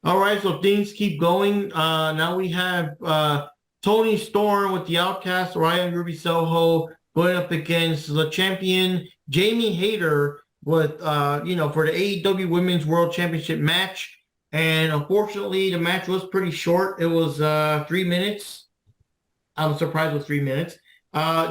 All right, so things keep going. Now we have Tony Storm with the Outcast, Ryan Ruby Soho going up against the champion Jamie Hayter with for the AEW Women's World Championship match. And unfortunately, the match was pretty short. It was 3 minutes. I'm surprised with 3 minutes.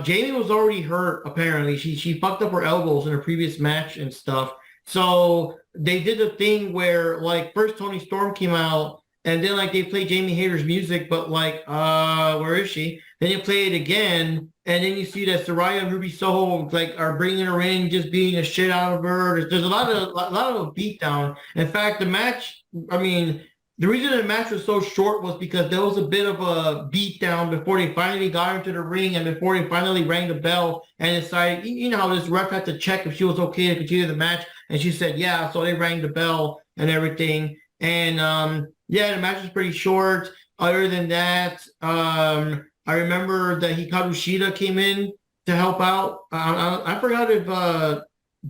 Jamie was already hurt. Apparently, she fucked up her elbows in her previous match and stuff. So they did a thing where like first Tony Storm came out, and then like they played Jamie Hayter's music, but like where is she? Then you play it again, and then you see that Saraya and Ruby Soho like are bringing her in, just beating the shit out of her. There's a lot of beatdown. In fact, the match. I mean, the reason the match was so short was because there was a bit of a beatdown before they finally got into the ring and before they finally rang the bell and decided, you know how this ref had to check if she was okay to continue the match. And she said, yeah. So they rang the bell and everything. And yeah, the match was pretty short. Other than that, I remember that Hikaru Shida came in to help out. I forgot if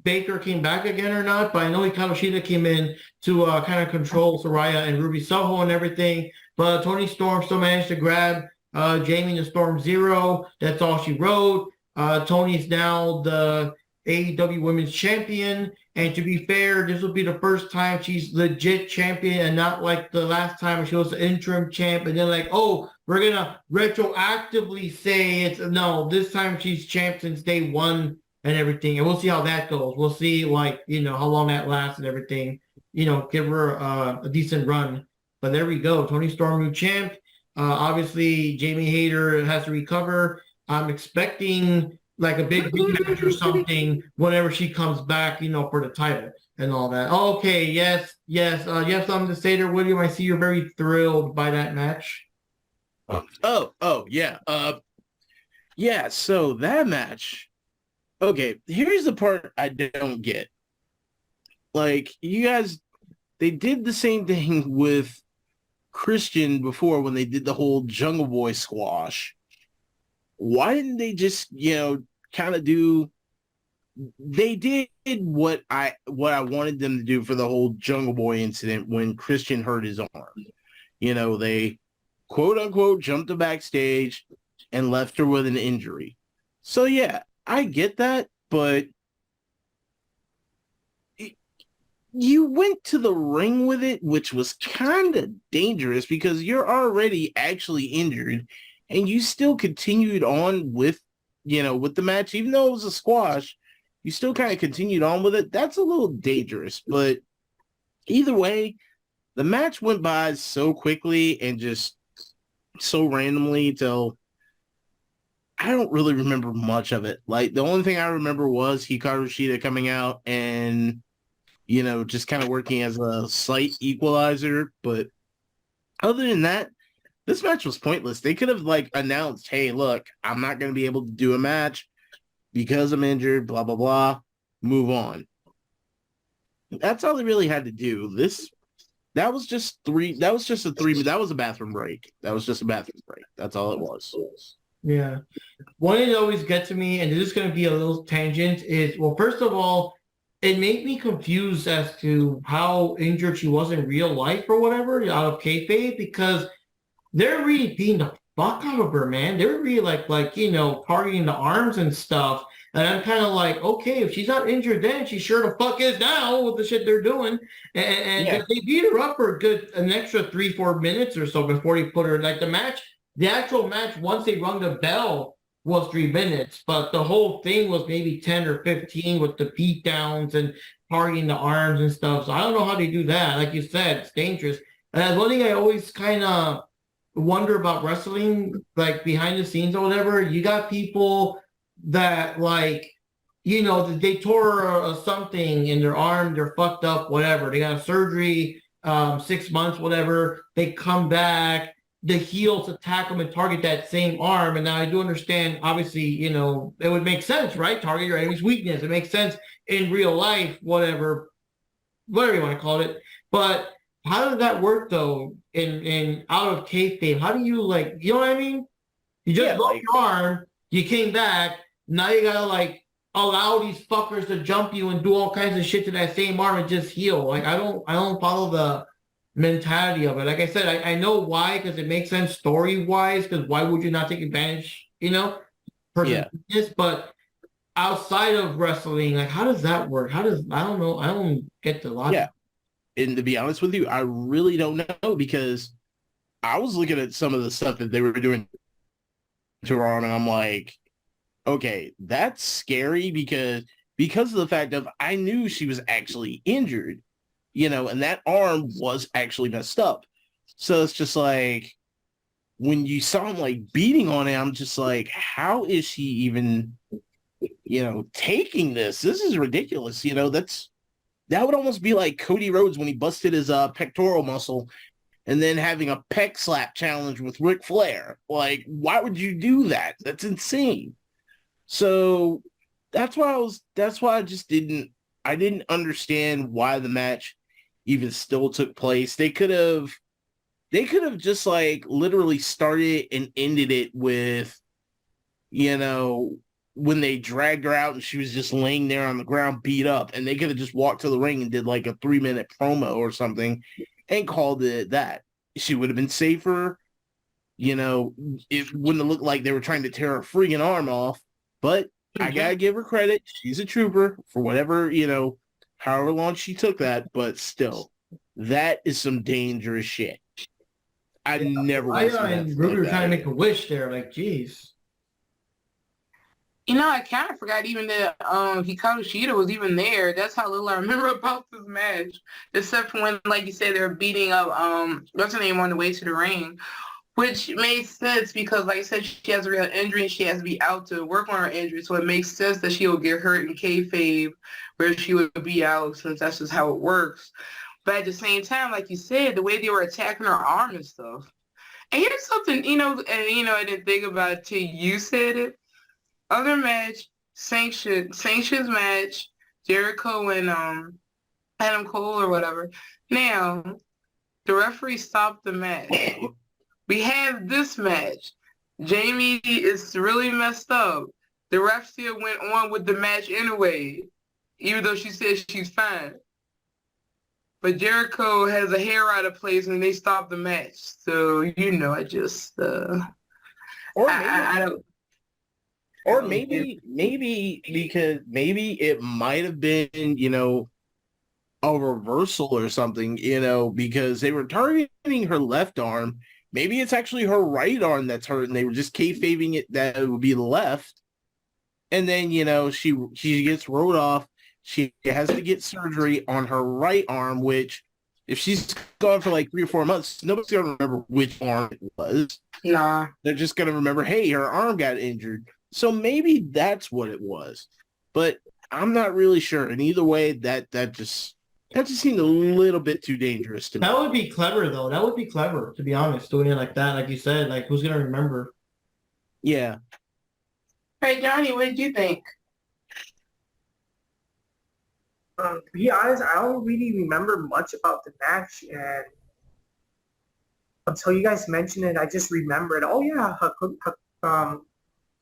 Baker came back again or not, but I know Hikaru Shida came in to kind of control Saraya and Ruby Soho and everything. But Tony Storm still managed to grab Jamie to Storm Zero. That's all she wrote. Tony's now the AEW Women's Champion. And to be fair, this will be the first time she's legit champion and not like the last time she was the interim champ. And then like, oh, we're going to retroactively say it's no, this time she's champ since day one and everything. And we'll see how that goes. We'll see like, how long that lasts and everything. Give her a decent run. But there we go. Tony Storm, new champ. Obviously, Jamie Hayter has to recover. I'm expecting like a big match or something whenever she comes back, for the title and all that. Okay, yes. You have something to say there, William. I see you're very thrilled by that match. Oh, yeah. Yeah, so that match. Okay, here's the part I don't get. Like, you guys, they did the same thing with Christian before when they did the whole Jungle Boy squash. Why didn't they just, kind of do? They did what I wanted them to do for the whole Jungle Boy incident when Christian hurt his arm. They quote unquote jumped her backstage and left her with an injury. So yeah, I get that, but you went to the ring with it, which was kind of dangerous because you're already actually injured and you still continued on with the match, even though it was a squash, you still kind of continued on with it. That's a little dangerous, but either way, the match went by so quickly and just so randomly till I don't really remember much of it. Like, the only thing I remember was Hikaru Shida coming out and, just kind of working as a slight equalizer. But other than that, this match was pointless. They could have, announced, hey, look, I'm not going to be able to do a match because I'm injured, blah, blah, blah. Move on. That's all they really had to do. That was just a bathroom break. That was just a bathroom break. That's all it was. Yeah. One thing that always gets to me, and this is going to be a little tangent, is, well, first of all, it made me confused as to how injured she was in real life or whatever, out of kayfabe, because they're really beating the fuck out of her, man. They were really partying the arms and stuff. And I'm kind of like, okay, if she's not injured then, she sure the fuck is now with the shit they're doing. And Yeah. they beat her up for an extra 3-4 minutes or so before they put her, like the actual match, once they rung the bell, was 3 minutes, but the whole thing was maybe 10 or 15 with the beat downs and partying the arms and stuff. So I don't know how they do that. Like you said, it's dangerous. And one thing I always kind of wonder about wrestling, like behind the scenes or whatever, you got people that they tore something in their arm, they're fucked up, whatever. They got a surgery, 6 months, whatever. They come back, the heels attack them and target that same arm. And now I do understand, obviously, it would make sense, right? Target your enemy's weakness. It makes sense in real life, whatever you want to call it. But how does that work though in out of kayfabe? How do you you know what I mean? You just broke your arm, you came back, now you gotta allow these fuckers to jump you and do all kinds of shit to that same arm and just heal. I don't follow mentality of it. Like I said, I know why, because it makes sense story-wise, because why would you not take advantage, person this, but outside of wrestling, like how does that work? I don't know. I don't get the logic. Yeah. And to be honest with you, I really don't know, because I was looking at some of the stuff that they were doing to Raw, and I'm like, okay, that's scary, because of the fact of I knew she was actually injured, and that arm was actually messed up. So it's just like, when you saw him like beating on it, I'm just like, how is she even, taking this? This is ridiculous. That would almost be like Cody Rhodes when he busted his pectoral muscle and then having a pec slap challenge with Ric Flair. Like, why would you do that? That's insane. So that's why I didn't understand why the match even still took place. They could have just like literally started and ended it with, when they dragged her out and she was just laying there on the ground beat up, and they could have just walked to the ring and did like a 3-minute promo or something and called it that. She would have been safer. It wouldn't have looked like they were trying to tear her freaking arm off. But I gotta give her credit. She's a trooper for whatever, however long she took that. But still, that is some dangerous shit. I never want to see that. And Ruby were trying to make a wish there. Like, geez. I kind of forgot even that Hikaru Shida was even there. That's how little I remember about this match. Except for when, like you said, they were beating up what's her name on the way to the ring. Which made sense because, like I said, she has a real injury and she has to be out to work on her injury. So it makes sense that she will get hurt in kayfabe where she would be out, since that's just how it works. But at the same time, like you said, the way they were attacking her arm and stuff. And here's something, I didn't think about it till you said it. Other match, sanctions match, Jericho and Adam Cole or whatever. Now, the referee stopped the match. We have this match. Jamie is really messed up. The ref still went on with the match anyway, even though she said she's fine. But Jericho has a hair out of place and they stopped the match. So, I just... Or maybe because maybe it might have been, a reversal or something, because they were targeting her left arm. Maybe it's actually her right arm that's hurt, and they were just kayfabing it that it would be left. And then, she gets rolled off. She has to get surgery on her right arm, which if she's gone for like 3 or 4 months, nobody's going to remember which arm it was. Nah. They're just going to remember, hey, her arm got injured. So maybe that's what it was. But I'm not really sure. And either way, that just seemed a little bit too dangerous to me. That would be clever, though. That would be clever, to be honest, doing it like that. Like you said, like, who's going to remember? Yeah. Hey, Johnny, what did you think? To be honest, I don't really remember much about the match, and until you guys mentioned it, I just remembered, oh yeah, Hikaru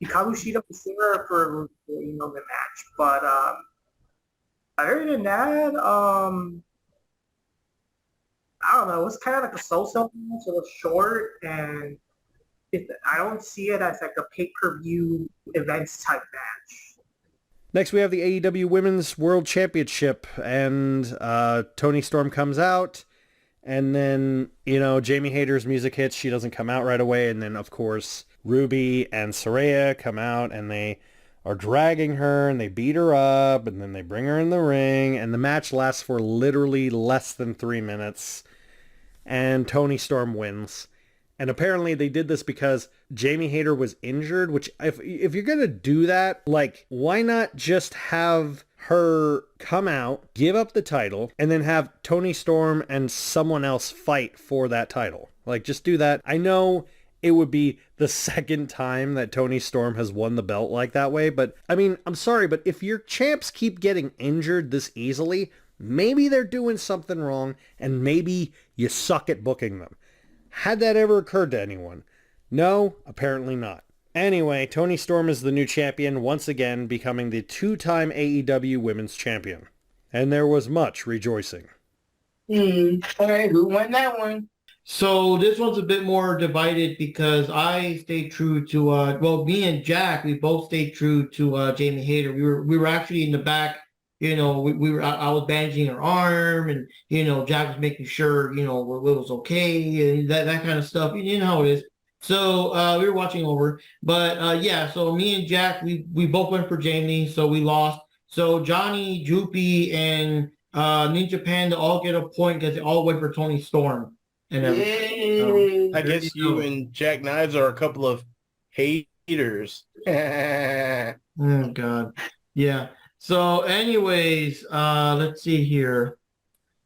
Shida was there for the match, but other than that, I don't know. It was kind of like a so-so match. It was short, and I don't see it as like a pay-per-view events type match. Next, we have the AEW Women's World Championship, and Toni Storm comes out, and then, Jamie Hayter's music hits. She doesn't come out right away, and then, of course, Ruby and Saraya come out, and they are dragging her, and they beat her up, and then they bring her in the ring, and the match lasts for literally less than 3 minutes, and Toni Storm wins. And apparently they did this because Jamie Hayter was injured, which if you're going to do that, like, why not just have her come out, give up the title, and then have Toni Storm and someone else fight for that title? Like, just do that. I know it would be the second time that Toni Storm has won the belt like that way, but I mean, I'm sorry, but if your champs keep getting injured this easily, maybe they're doing something wrong, and maybe you suck at booking them. Had that ever occurred to anyone? No, apparently not. Anyway, Toni Storm is the new champion, once again becoming the 2-time AEW Women's Champion. And there was much rejoicing. All right, who won that one? So this one's a bit more divided because I stayed true to me and Jack, we both stayed true to Jamie Hayter. We were actually in the back, we were I was bandaging her arm, and Jack was making sure it was okay and that kind of stuff. You know how it is. So we were watching over, but yeah. So me and Jack, we both went for Jamie, so we lost. So Johnny, Jupi, and Ninja Panda all get a point because they all went for Tony Storm and everything. So, Yay. I there guess you you go. and Jack Knives are a couple of haters. Oh God. Yeah. So anyways, let's see here.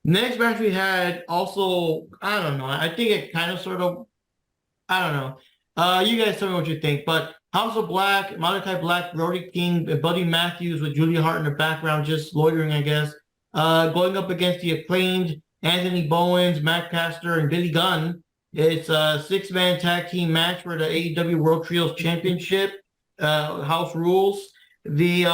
Next match we had also, I don't know. I think it kind of sort of, I don't know. You guys tell me what you think. But House of Black, Malachi Black, Brody King, and Buddy Matthews with Julia Hart in the background, just loitering, I guess. Going up against the Acclaimed, Anthony Bowens, Matt Caster, and Billy Gunn. It's a six-man tag team match for the AEW World Trios Championship. House rules. The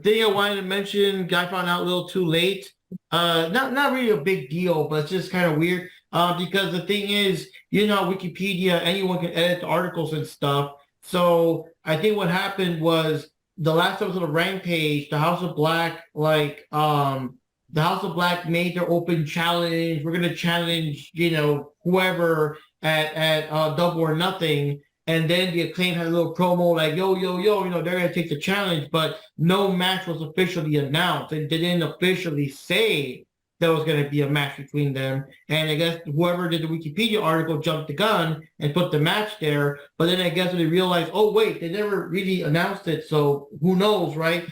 thing I wanted to mention, I found out a little too late. Not really a big deal, but it's just kind of weird. Because the thing is, Wikipedia, anyone can edit the articles and stuff. So I think what happened was the last episode of Rampage, the House of Black, the House of Black made their open challenge. We're gonna challenge, whoever at Double or Nothing. And then the Acclaim had a little promo like, yo, yo, yo, they're gonna take the challenge, but no match was officially announced. And they didn't officially say there was going to be a match between them. And I guess whoever did the Wikipedia article jumped the gun and put the match there. But then I guess they realized, oh, wait, they never really announced it. So who knows, right?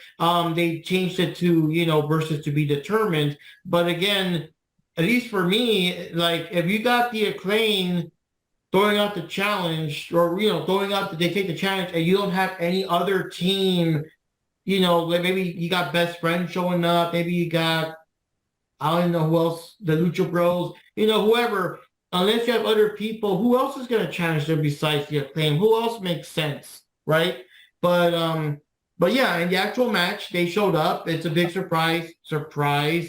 They changed it to, versus to be determined. But again, at least for me, like if you got the Acclaim throwing out the challenge or, they take the challenge and you don't have any other team, like maybe you got Best Friend showing up, maybe you got, I don't know who else, the Lucha Bros, whoever, unless you have other people, who else is going to challenge them besides the Acclaim? Who else makes sense, right? But yeah, in the actual match, they showed up. It's a big surprise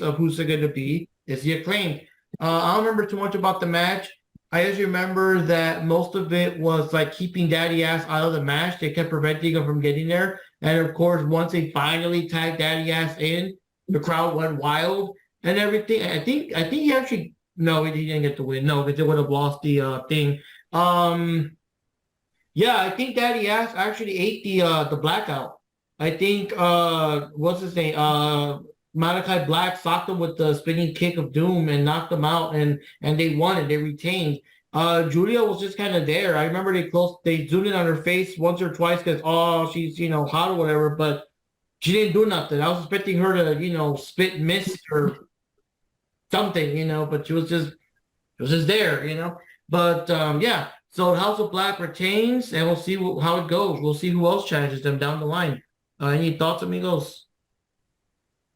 of who's it going to be. It's the Acclaim. I don't remember too much about the match. I just remember that most of it was like keeping Daddy Ass out of the match. They kept preventing him from getting there. And of course, once they finally tagged Daddy Ass in, the crowd went wild and everything. I think he actually he didn't get the win. No, because they would have lost the thing. Yeah, I think Daddy Ass actually ate the blackout. I think what's his name? Malachi Black socked him with the spinning kick of doom and knocked them out, and they won it. They retained. Julia was just kind of there. I remember they zoomed in on her face once or twice because she's hot or whatever, but she didn't do nothing. I was expecting her to spit mist or something, but she was just there. But yeah, so House of Black retains, and we'll see how it goes. We'll see who else challenges them down the line. Any thoughts, amigos?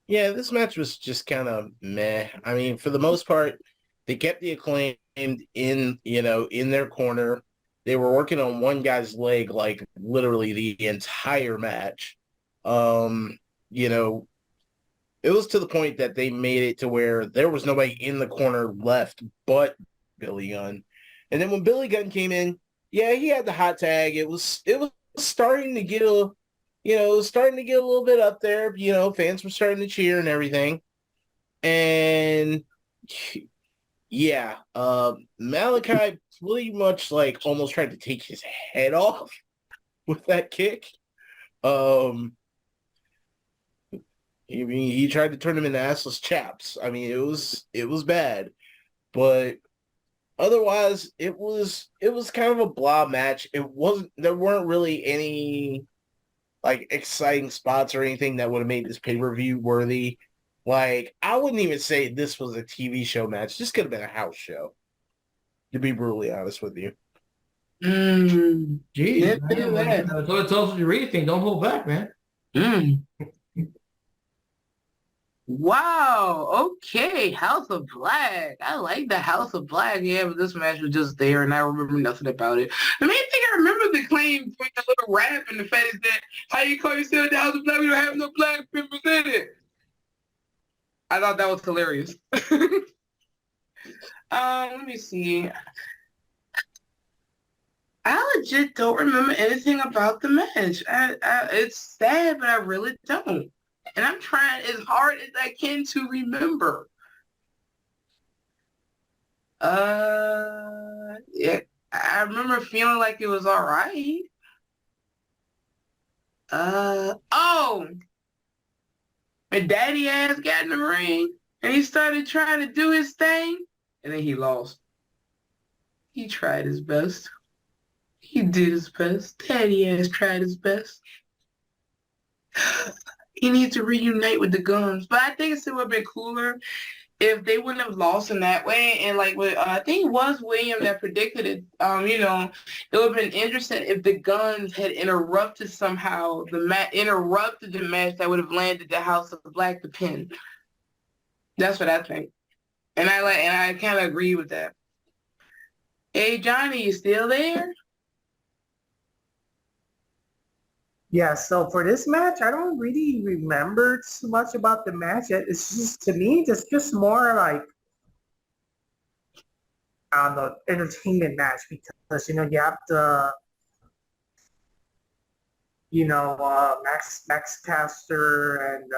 Yeah, this match was just kind of meh. I mean, for the most part, they kept the Acclaimed in their corner. They were working on one guy's leg like literally the entire match. It was to the point that they made it to where there was nobody in the corner left but Billy Gunn. And then when Billy Gunn came in, yeah, he had the hot tag. It was starting to get starting to get a little bit up there. Fans were starting to cheer and everything. And yeah, Malachi pretty much like almost tried to take his head off with that kick. He tried to turn him into assless chaps. I mean, it was bad, but otherwise, it was kind of a blah match. There weren't really any like exciting spots or anything that would have made this pay-per-view worthy. Like, I wouldn't even say this was a TV show match. This could have been a house show, to be brutally honest with you. Jeez, Yeah, man. So it's also the reading thing. Don't hold back, man. Wow. Okay. House of Black. I like the House of Black. Yeah, but this match was just there, and I remember nothing about it. The main thing I remember the claim for the little rap and the fact is that how you call yourself the House of Black? We don't have no black members in it. I thought that was hilarious. Let me see. I legit don't remember anything about the match. It's sad, but I really don't. And I'm trying as hard as I can to remember. Yeah, I remember feeling like it was all right. Oh, and Daddy ass got in the ring and he started trying to do his thing, and then he lost. He tried his best. He did his best. Daddy ass tried his best. He needs to reunite with the Guns. But I think it still would have been cooler if they wouldn't have lost in that way. And like with, I think it was William that predicted it. It would have been interesting if the Guns had interrupted somehow interrupted the match that would have landed the House of Black the pin. That's what I think. And I kind of agree with that. Hey Johnny, you still there? Yeah, so for this match, I don't really remember too much about the match. It's just, to me, it's just more like, I don't know, entertainment match because, you have the, Max Caster and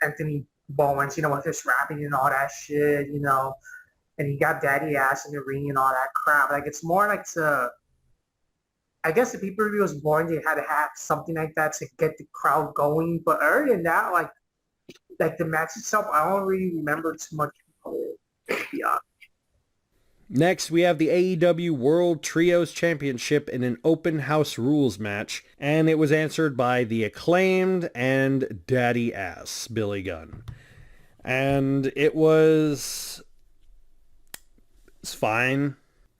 Anthony Bowens, with his rapping and all that shit, and he got Daddy Ass in the ring and all that crap. Like, it's more like I guess the pay-per-view was born, they had to have something like that to get the crowd going. But other than that, like the match itself, I don't really remember too much of it. Yeah. Next, we have the AEW World Trios Championship in an open house rules match, and it was answered by the Acclaimed and Daddy Ass, Billy Gunn. And it's fine.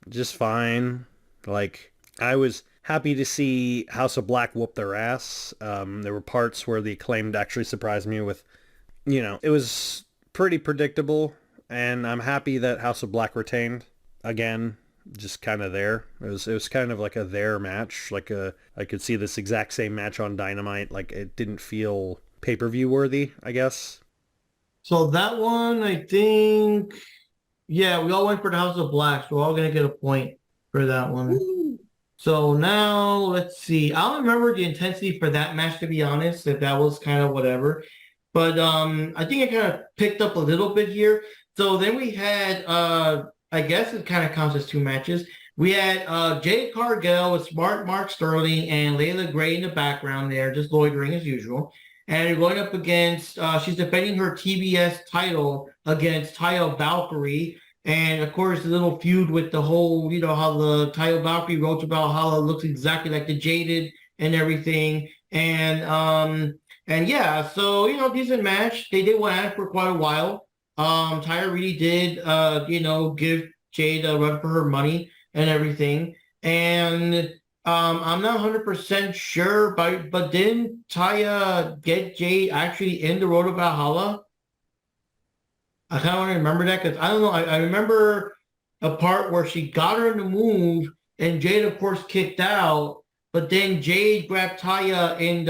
Just fine. Like, I was happy to see House of Black whoop their ass. There were parts where the Acclaimed actually surprised me with, it was pretty predictable, and I'm happy that House of Black retained. Again, just kind of there. It was kind of like a there match. I could see this exact same match on Dynamite. Like, it didn't feel pay-per-view worthy, I guess. So that one, I think, yeah, we all went for the House of Black, so we're all going to get a point for that one. Ooh. So now, let's see. I don't remember the intensity for that match, to be honest, if that was kind of whatever. But I think it kind of picked up a little bit here. So then we had, I guess it kind of counts as two matches. We had Jade Cargill with Smart Mark Sterling and Layla Gray in the background there, just loitering as usual. And they're going up against, she's defending her TBS title against Taya Valkyrie. And of course, the little feud with the whole, how the Taya Valkyrie wrote about how it looks exactly like the Jaded and everything. And yeah, so, decent match. They did one at it for quite a while. Taya really did, give Jade a run for her money and everything. And I'm not 100% sure, but didn't Taya get Jade actually in the Road of Valhalla? I kind of want to remember that because I don't know. I remember a part where she got her in the move and Jade, of course, kicked out. But then Jade grabbed Taya and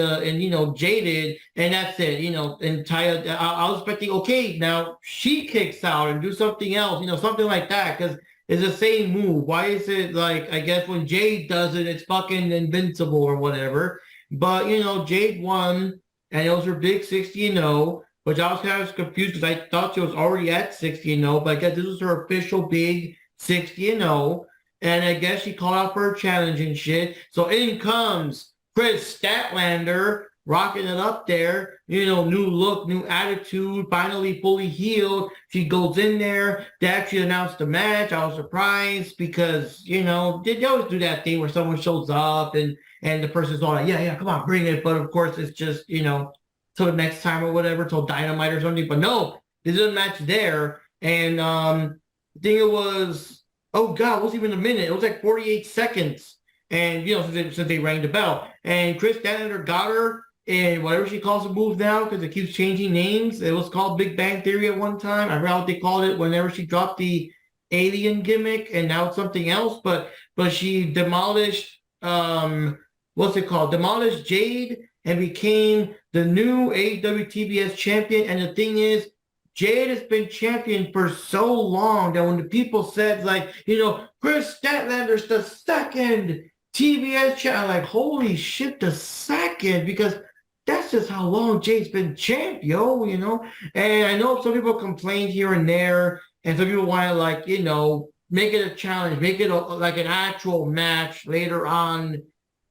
Jaded, and that's it. And Taya, I was expecting, okay, now she kicks out and do something else, something like that, because it's the same move. Why is it like, I guess when Jade does it, it's fucking invincible or whatever. But, Jade won, and it was her big 60-0. Which I was kind of confused because I thought she was already at 60-0, but I guess this was her official big 60-0. And I guess she called out for a challenge and shit. So in comes Chris Statlander, rocking it up there. New look, new attitude, finally fully healed. She goes in there. They actually announced the match. I was surprised because, they always do that thing where someone shows up and the person's all like, yeah, come on, bring it. But of course, it's just, till the next time or whatever, till Dynamite or something. But no, they did a match there. And I think it was, oh God, it wasn't even a minute. It was like 48 seconds. And, since they rang the bell. And Chris Statlander got her in whatever she calls the move now, because it keeps changing names. It was called Big Bang Theory at one time. I forgot what they called it whenever she dropped the alien gimmick, and now it's something else. But she demolished, demolished Jade and became the new AEW TBS champion. And the thing is, Jade has been champion for so long that when the people said, like, Chris Statlander's the second TBS champ, I'm like, holy shit, the second, because that's just how long Jade's been champ, And I know some people complained here and there, and some people want to, like, make it a challenge, make it like an actual match later on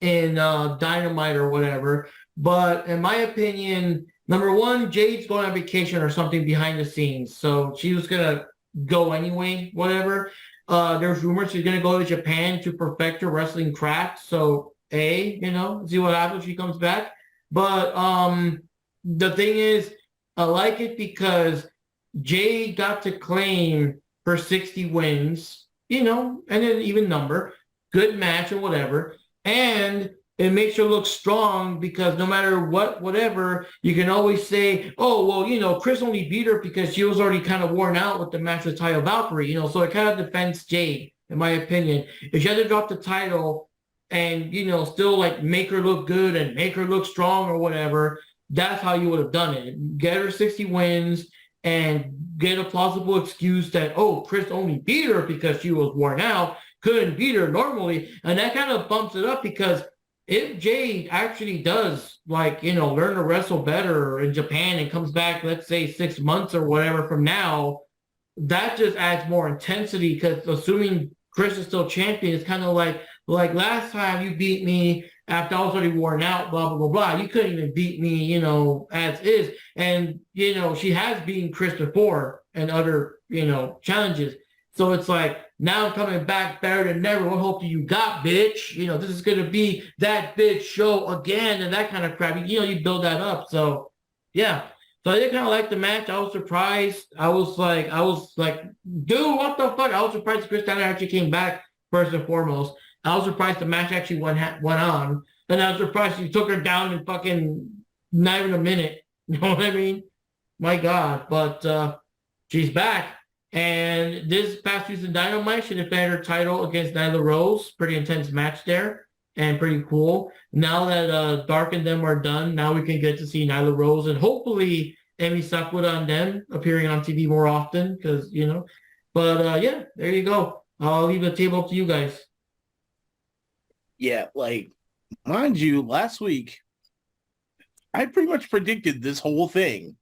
in Dynamite or whatever. But in my opinion, number one, Jade's going on vacation or something behind the scenes. So she was going to go anyway, whatever. There's rumors she's going to go to Japan to perfect her wrestling craft. So, see what happens when she comes back. But the thing is, I like it because Jade got to claim her 60 wins, and an even number, good match or whatever. And it makes her look strong because no matter whatever, you can always say, oh, well, Chris only beat her because she was already kind of worn out with the match with Taya Valkyrie, so it kind of defends Jade, in my opinion. If she had to drop the title and, still like make her look good and make her look strong or whatever, that's how you would have done it. Get her 60 wins and get a plausible excuse that, oh, Chris only beat her because she was worn out, couldn't beat her normally. And that kind of bumps it up because if Jade actually does, like, learn to wrestle better in Japan and comes back, let's say 6 months or whatever from now, that just adds more intensity because assuming Chris is still champion, it's kind of like last time you beat me after I was already worn out, blah, blah, blah, blah. You couldn't even beat me, as is. And, she has beaten Chris before and other, challenges. So it's like, now I'm coming back better than ever. What hope do you got, bitch? This is going to be that bitch show again and that kind of crap. You build that up. So, yeah. So I did kind of like the match. I was surprised. I was like, dude, what the fuck? I was surprised Chris Tanner actually came back first and foremost. I was surprised the match actually went on. And I was surprised he took her down in fucking not even a minute. You know what I mean? My God. But she's back. And this past season Dynamite, she defended her title against Nyla Rose. Pretty intense match there. And pretty cool. Now that Dark and them are done, now we can get to see Nyla Rose and hopefully Emi Sakura and them appearing on TV more often because, But yeah, there you go. I'll leave the table up to you guys. Yeah, like, mind you, last week, I pretty much predicted this whole thing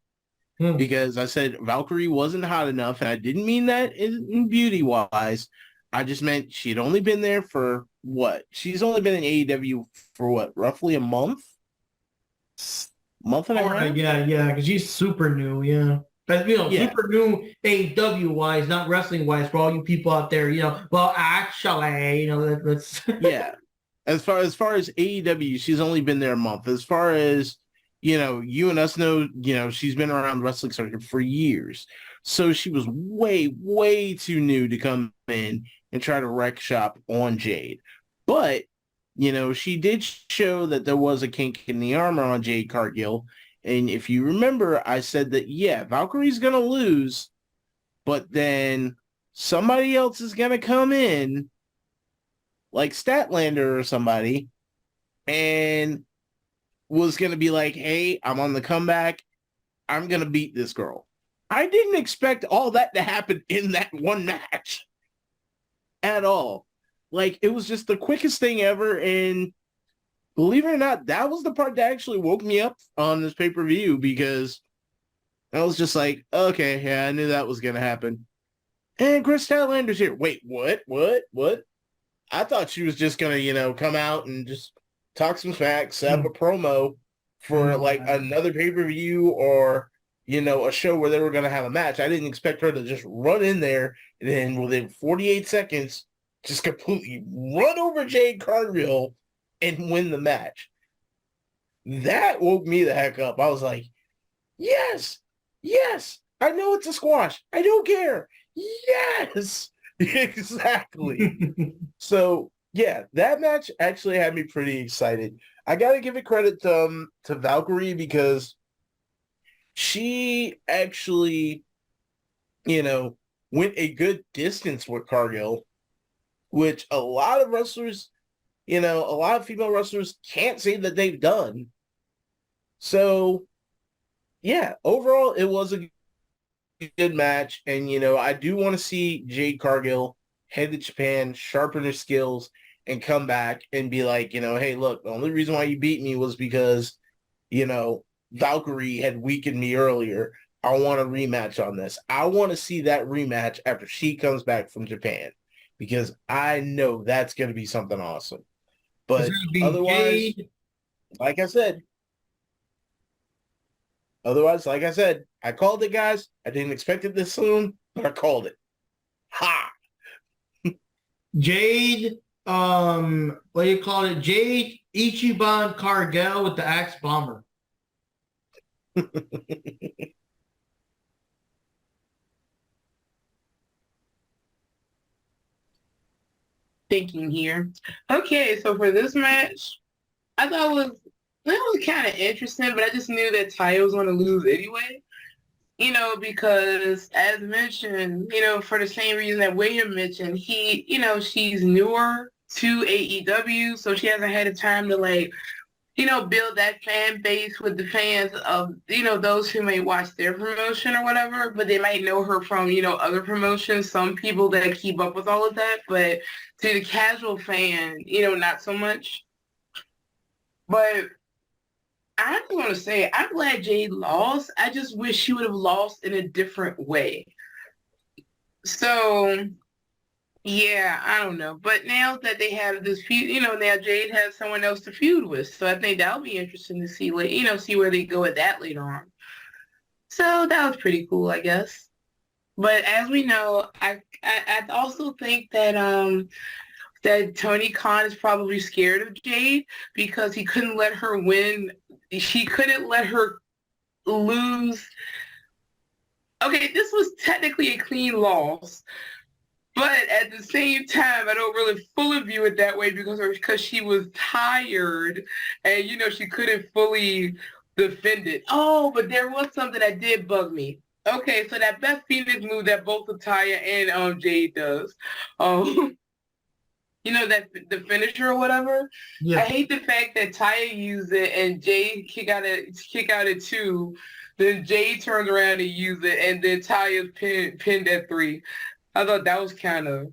because I said Valkyrie wasn't hot enough, and I didn't mean that in beauty-wise. I just meant she'd only been there for what? She's only been in AEW for what? Roughly a month? Month and a half? Yeah, because she's super new, yeah. But, super new AEW-wise, not wrestling-wise, for all you people out there, well, actually, that's... Yeah. As far as AEW, she's only been there a month. As far as, you and us know, she's been around the wrestling circuit for years. So she was way, way too new to come in and try to wreck shop on Jade. But, she did show that there was a kink in the armor on Jade Cargill. And if you remember, I said that, yeah, Valkyrie's going to lose, but then somebody else is going to come in, like Statlander or somebody, and was going to be like, hey, I'm on the comeback. I'm going to beat this girl. I didn't expect all that to happen in that one match at all. Like, it was just the quickest thing ever, and believe it or not, that was the part that actually woke me up on this pay-per-view because I was just like, okay, yeah, I knew that was going to happen. And Chris Statlander's here. Wait, what? I thought she was just going to, come out and just talk some smack, set up a promo for like another pay-per-view or, a show where they were going to have a match. I didn't expect her to just run in there and then within 48 seconds, just completely run over Jade Cargill and win the match. That woke me the heck up. I was like, yes, I know it's a squash. I don't care. Yes. Exactly. So yeah, that match actually had me pretty excited. I gotta give it credit to Valkyrie because she actually, went a good distance with Cargill, which a lot of wrestlers, a lot of female wrestlers can't say that they've done. So yeah, overall it was a good match. And, I do want to see Jade Cargill head to Japan, sharpen her skills, and come back and be like, hey, look, the only reason why you beat me was because, Valkyrie had weakened me earlier. I want a rematch on this. I want to see that rematch after she comes back from Japan because I know that's going to be something awesome. But otherwise, like I said, I called it, guys. I didn't expect it this soon, but I called it. Ha! Jade, what do you call it? Jade Ichiban Cargill with the Axe Bomber. Thinking here. Okay, so for this match, I thought it was kind of interesting, but I just knew that Taya was going to lose anyway. Because as mentioned, for the same reason that William mentioned, she's newer to AEW, so she hasn't had the time to build that fan base with the fans of, those who may watch their promotion or whatever, but they might know her from, other promotions, some people that keep up with all of that, but to the casual fan, not so much. But I'm going to say, I'm glad Jade lost. I just wish she would have lost in a different way. So, yeah, I don't know. But now that they have this feud, now Jade has someone else to feud with. So I think that'll be interesting to see, see where they go with that later on. So that was pretty cool, I guess. But as we know, I also think that that Tony Khan is probably scared of Jade because he couldn't let her win. He couldn't let her lose. Okay, this was technically a clean loss, but at the same time, I don't really fully view it that way because she was tired and, she couldn't fully defend it. Oh, but there was something that did bug me. Okay, so that Beth Phoenix move that both Taya and Jade does. That the finisher or whatever. Yeah. I hate the fact that Taya used it and Jade kick out at 2. Then Jade turns around and uses it, and then Taya's pinned at 3. I thought that was kind of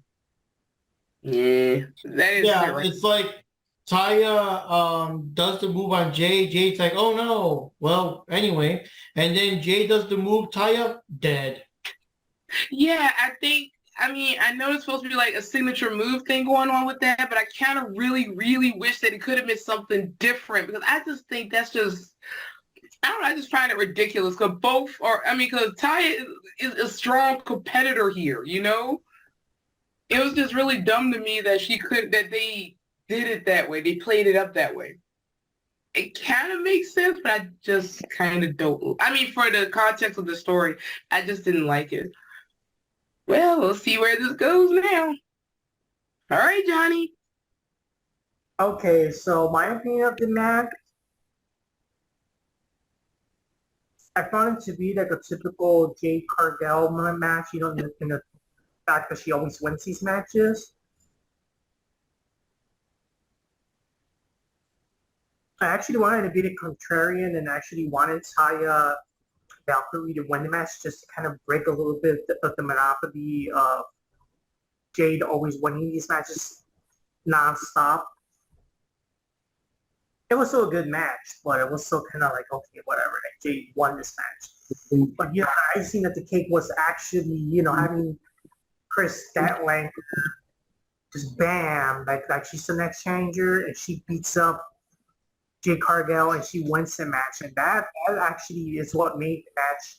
that is right. It's like Taya does the move on Jade. Jade's like, oh no. Well, anyway, and then Jade does the move. Taya dead. Yeah, I know it's supposed to be like a signature move thing going on with that, but I kind of really, really wish that it could have been something different because I just think that's just, I don't know, I just find it ridiculous because because Taya is a strong competitor here, It was just really dumb to me that they did it that way. They played it up that way. It kind of makes sense, but I just kind of don't. For the context of the story, I just didn't like it. Well, we'll see where this goes now. All right, Johnny. Okay, so my opinion of the match, I found it to be like a typical Jade Cargill match, in the fact that she always wins these matches. I actually wanted to be the contrarian and actually wanted Taya Valkyrie to win the match just to kind of break a little bit of the monopoly of Jade always winning these matches nonstop. It was still a good match, but it was still kind of like, okay, whatever. Like Jade won this match. But, I seen that the cake was actually, having Chris Statlander just bam, like she's the next challenger and she beats up Jade Cargill and she wins the match, and that actually is what made the match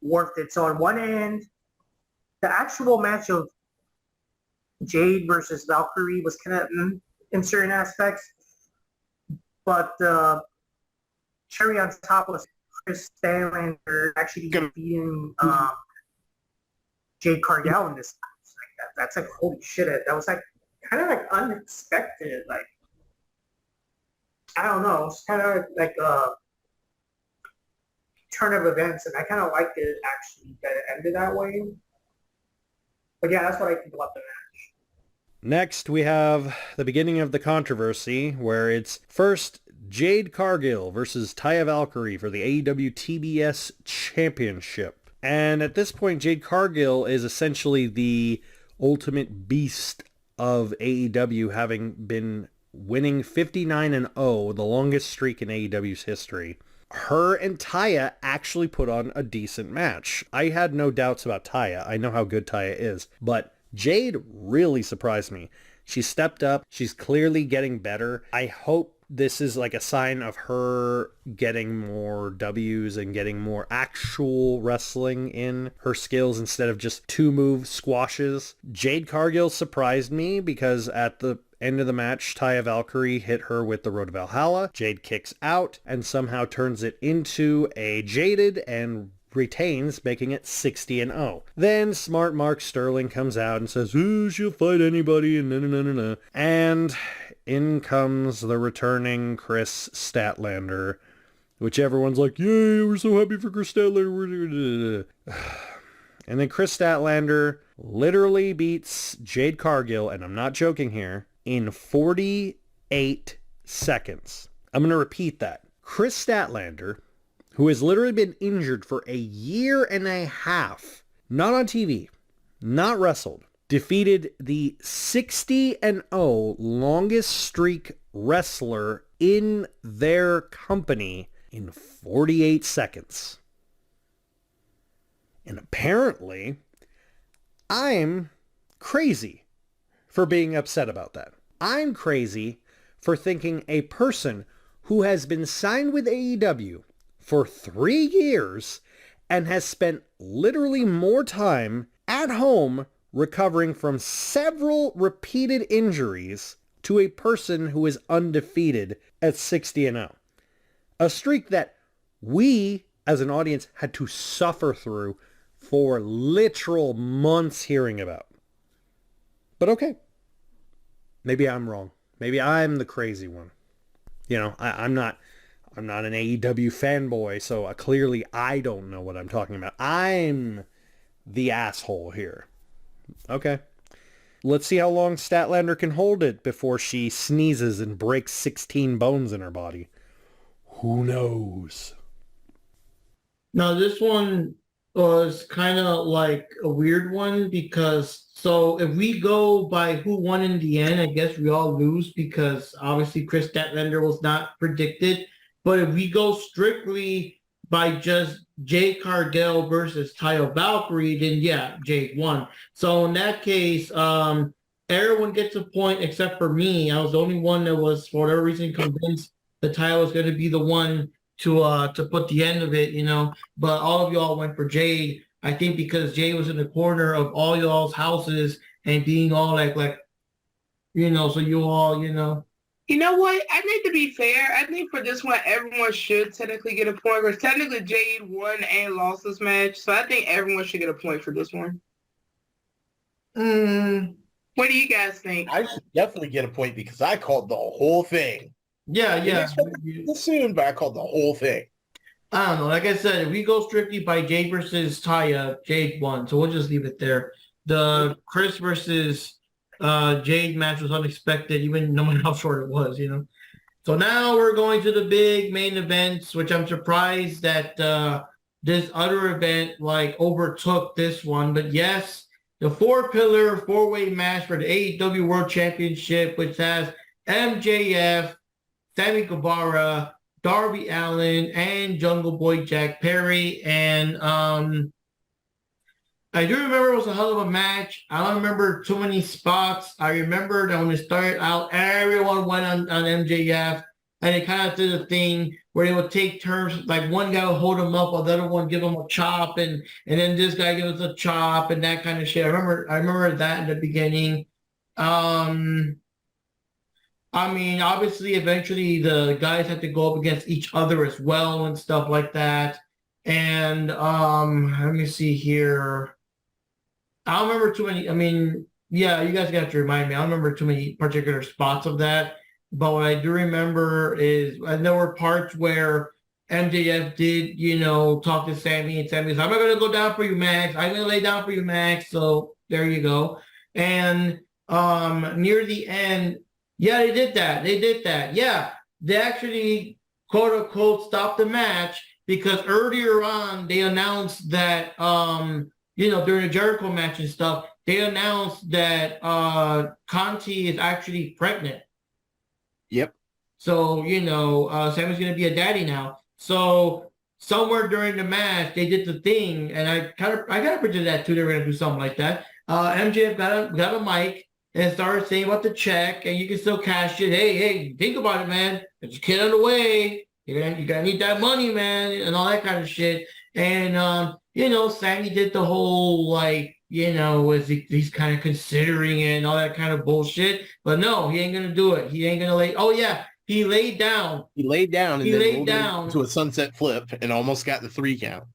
worth it. So on one end, the actual match of Jade versus Valkyrie was kind of in certain aspects, but cherry on top was Chris Statlander actually beating Jade Cargill in this match. That's like holy shit! That was like kind of like unexpected, like. I don't know. It's kind of like a turn of events, and I kind of liked it actually that it ended that way. But yeah, that's what I think about the match. Next, we have the beginning of the controversy, where it's first Jade Cargill versus Taya Valkyrie for the AEW TBS Championship. And at this point, Jade Cargill is essentially the ultimate beast of AEW, having been winning 59-0, the longest streak in AEW's history. Her and Taya actually put on a decent match. I had no doubts about Taya. I know how good Taya is. But Jade really surprised me. She stepped up. She's clearly getting better. I hope this is like a sign of her getting more W's and getting more actual wrestling in her skills instead of just 2-move squashes. Jade Cargill surprised me because at the end of the match, Taya Valkyrie hit her with the Road to Valhalla. Jade kicks out and somehow turns it into a Jaded and retains, making it 60-0. Then smart Mark Sterling comes out and says, "Ooh, she'll fight anybody," and no. And in comes the returning Chris Statlander, which everyone's like, "Yay, we're so happy for Chris Statlander." And then Chris Statlander literally beats Jade Cargill, and I'm not joking here, in 48 seconds. I'm going to repeat that. Chris Statlander, who has literally been injured for a year and a half, not on TV, not wrestled, defeated the 60-0 longest streak wrestler in their company in 48 seconds. And apparently, I'm crazy for being upset about that. I'm crazy for thinking a person who has been signed with AEW for 3 years and has spent literally more time at home recovering from several repeated injuries to a person who is undefeated at 60-0. A streak that we, as an audience, had to suffer through for literal months hearing about. But okay. Maybe I'm wrong. Maybe I'm the crazy one. You know, I'm not an AEW fanboy, so clearly I don't know what I'm talking about. I'm the asshole here. Okay. Let's see how long Statlander can hold it before she sneezes and breaks 16 bones in her body. Who knows? Now, this one was kind of like a weird one because, so if we go by who won in the end, I guess we all lose because obviously Chris Statlander was not predicted. But if we go strictly by just Jade Cargill versus Taya Valkyrie, then yeah, Jade won. So in that case, everyone gets a point except for me. I was the only one that was, for whatever reason, convinced that Taya was going to be the one to put the end of it, you know. But all of y'all went for Jade. I think because Jade was in the corner of all y'all's houses and being all like, you know, so you all, you know. You know what? I think to be fair, I think for this one, everyone should technically get a point. Because technically Jade won and lost this match. So I think everyone should get a point for this one. What do you guys think? I should definitely get a point because I called the whole thing. Yeah. Soon, but I called the whole thing. I don't know. Like I said, if we go strictly by Jade versus Taya, Jade won. So we'll just leave it there. The Chris versus Jade match was unexpected, even no matter how short it was, you know. So now we're going to the big main events, which I'm surprised that this other event like overtook this one. But yes, the four-pillar, four-way match for the AEW World Championship, which has MJF, Sammy Guevara, Darby Allin, and Jungle Boy Jack Perry. And I do remember it was a hell of a match. I don't remember too many spots. I remember that when it started out, everyone went on MJF, and they kind of did a thing where they would take turns, like one guy would hold him up while the other one give him a chop, and then this guy gives a chop and that kind of shit. I remember that in the beginning. I mean, obviously, eventually the guys had to go up against each other as well and stuff like that. And let me see here. I don't remember too many. I mean, yeah, you guys got to remind me. I don't remember too many particular spots of that. But what I do remember is, and there were parts where MJF did, you know, talk to Sammy, and Sammy's, "I'm not going to go down for you, Max. I'm going to lay down for you, Max." So there you go. And near the end, yeah, they did that. Yeah, they actually, quote unquote, stopped the match. because earlier on they announced that during the Jericho match and stuff, they announced that Conti is actually pregnant. Yep. So, Sammy's going to be a daddy now. So somewhere during the match, they did the thing, and I got to predict that too. They were going to do something like that. MJF got a mic and started saying about the check, and you can still cash it. Hey, think about it, man. There's a kid on the way. You're gonna need that money, man, and all that kind of shit. And Sammy did the whole he's kind of considering it and all that kind of bullshit. But no, he ain't gonna do it. He ain't gonna lay. Oh yeah, he laid down. He laid down and he then laid down to a sunset flip and almost got the 3 count.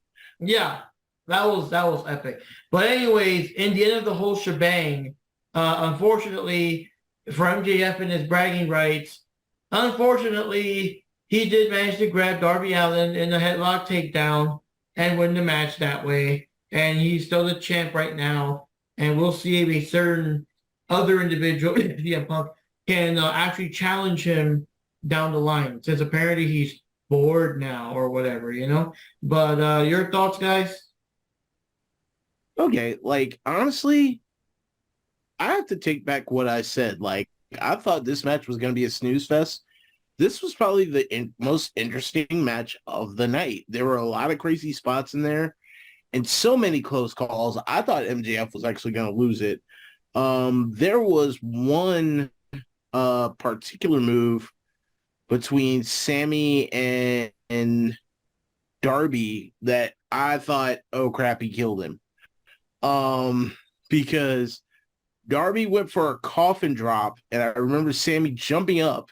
Yeah, that was epic. But anyways, in the end of the whole shebang, unfortunately for MJF and his bragging rights, unfortunately he did manage to grab Darby Allin in a headlock takedown and win the match that way. And he's still the champ right now. And we'll see if a certain other individual, CM Punk, can actually challenge him down the line, since apparently he's bored now or whatever, But your thoughts, guys? Okay, honestly, I have to take back what I said. I thought this match was going to be a snooze fest. This was probably the most interesting match of the night. There were a lot of crazy spots in there and so many close calls. I thought MJF was actually going to lose it. There was one particular move between Sammy and Darby that I thought, oh crap, he killed him. Because Darby went for a coffin drop, and I remember Sammy jumping up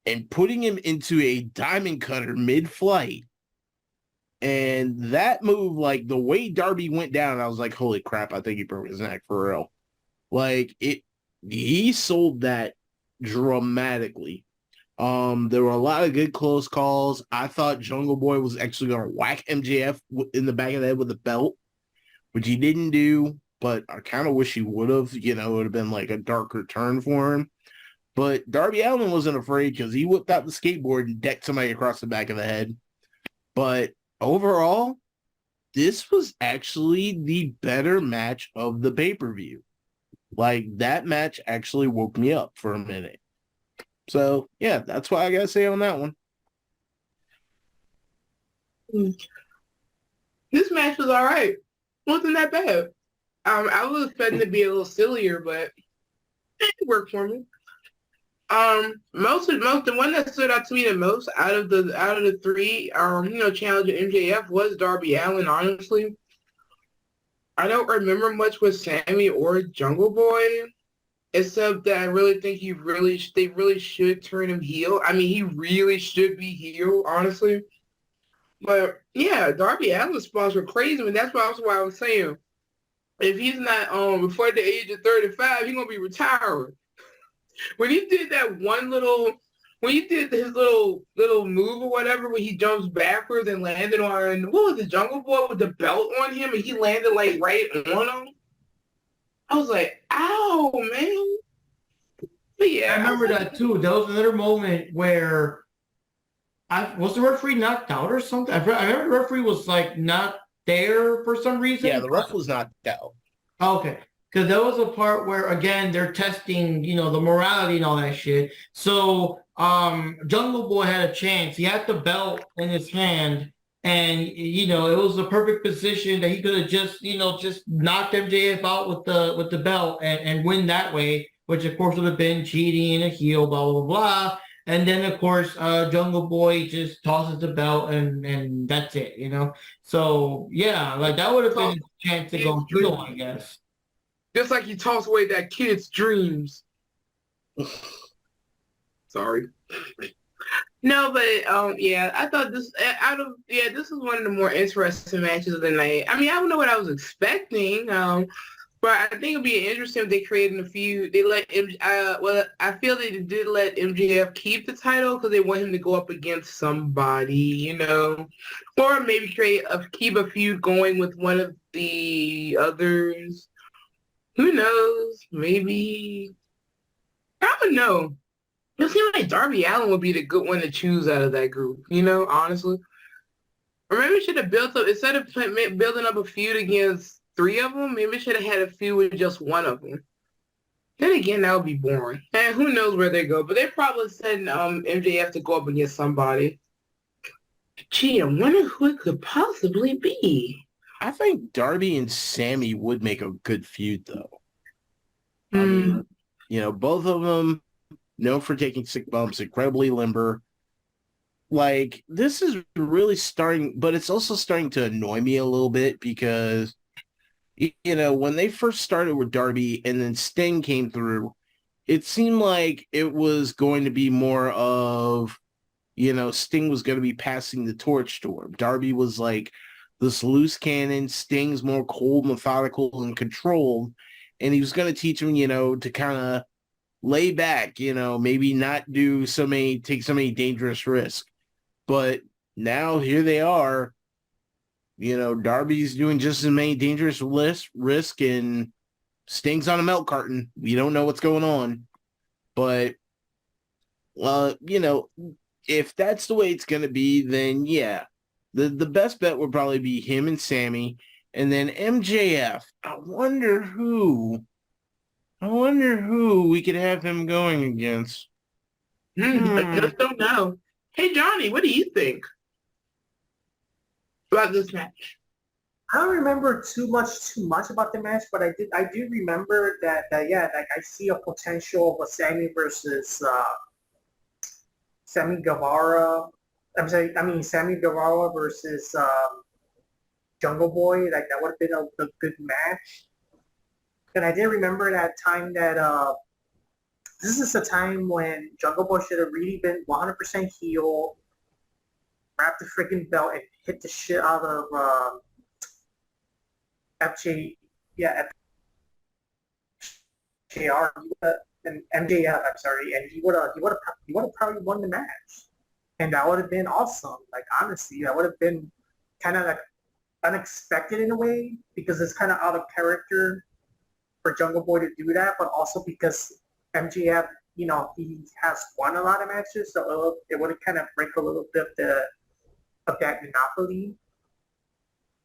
and putting him into a diamond cutter mid-flight. And that move, the way Darby went down, I was like, holy crap, I think he broke his neck for real. He sold that dramatically. There were a lot of good close calls. I thought Jungle Boy was actually going to whack MJF in the back of the head with a belt, which he didn't do, but I kind of wish he would have. It would have been a darker turn for him. But Darby Allin wasn't afraid because he whipped out the skateboard and decked somebody across the back of the head. But overall, this was actually the better match of the pay-per-view. That match actually woke me up for a minute. So, yeah, that's what I got to say on that one. This match was all right. Wasn't that bad. I was expecting to be a little sillier, but it worked for me. The one that stood out to me the most out of the 3, challenging MJF was Darby Allin. Honestly, I don't remember much with Sammy or Jungle Boy, except that I really think they really should turn him heel. I mean, he really should be heel, honestly. But yeah, Darby Allin's spots were crazy, and that's why I was saying, if he's not before the age of 35, he's gonna be retiring. When he did that when he did his little move or whatever, when he jumps backwards and landed on, what was the Jungle Boy with the belt on him, and he landed right on him, I was like, ow, man. But yeah, I remember that too. There was another moment where was the referee knocked out or something? I remember the referee was not there for some reason. Yeah, the ref was knocked out. Okay. Because there was a part where, again, they're testing, the morality and all that shit. So Jungle Boy had a chance. He had the belt in his hand, and, it was the perfect position that he could have just knocked MJF out with the belt and win that way, which, of course, would have been cheating and a heel, blah, blah, blah. And then, of course, Jungle Boy just tosses the belt, and that's it, So, yeah, that would have been a chance to go heel, I guess. Just like you toss away that kid's dreams. Sorry. No, but yeah, I thought this this is one of the more interesting matches of the night. I mean, I don't know what I was expecting, but I think it'd be interesting if they created a feud. They let I feel they did let MJF keep the title because they want him to go up against somebody, or maybe keep a feud going with one of the others. Who knows? Maybe. I don't know. It seems like Darby Allin would be the good one to choose out of that group, honestly. Or maybe we should have built up, instead of building up a feud against 3 of them, maybe we should have had a feud with just one of them. Then again, that would be boring. And who knows where they go. But they probably send MJF to go up against somebody. Gee, I wonder who it could possibly be. I think Darby and Sammy would make a good feud, though. I mean, both of them known for taking sick bumps, incredibly limber. Like, this is really starting, but it's also starting to annoy me a little bit because, when they first started with Darby and then Sting came through, it seemed like it was going to be more of, Sting was going to be passing the torch to him. Darby was like this loose cannon. Sting's more cold, methodical, and controlled. And he was going to teach him, to kind of lay back, maybe not take so many dangerous risks. But now here they are, Darby's doing just as many dangerous risk and Sting's on a milk carton. We don't know what's going on. But, if that's the way it's going to be, then yeah, the best bet would probably be him and Sammy. And then MJF, I wonder who we could have him going against. I just don't know. Hey, Johnny, what do you think about this match? I don't remember too much about the match, but I do remember that I see a potential of a Sammy versus Sammy Guevara. Sammy Guevara versus Jungle Boy. Like, that would have been a good match. And I did remember that time that this is a time when Jungle Boy should have really been 100% heel, wrapped the freaking belt, and hit the shit out of FJR and MJF. I'm sorry, and he would have probably won the match, and that would have been awesome. Like, honestly, that would have been kind of like unexpected in a way, because it's kind of out of character for Jungle Boy to do that, but also because MJF, he has won a lot of matches, so it would kind of break a little bit of that monopoly.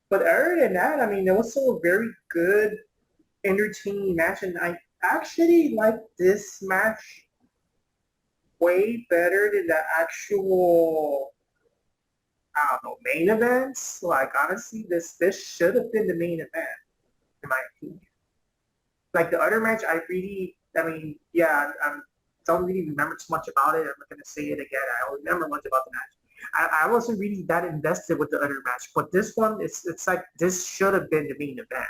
But other than that, it was still a very good, entertaining match, and I actually like this match way better than the actual, main events. Like, honestly, this should have been the main event, in my opinion. Like, the other match, I don't really remember too much about it. I'm not going to say it again. I don't remember much about the match. I wasn't really that invested with the other match, but this one, it's like this should have been the main event.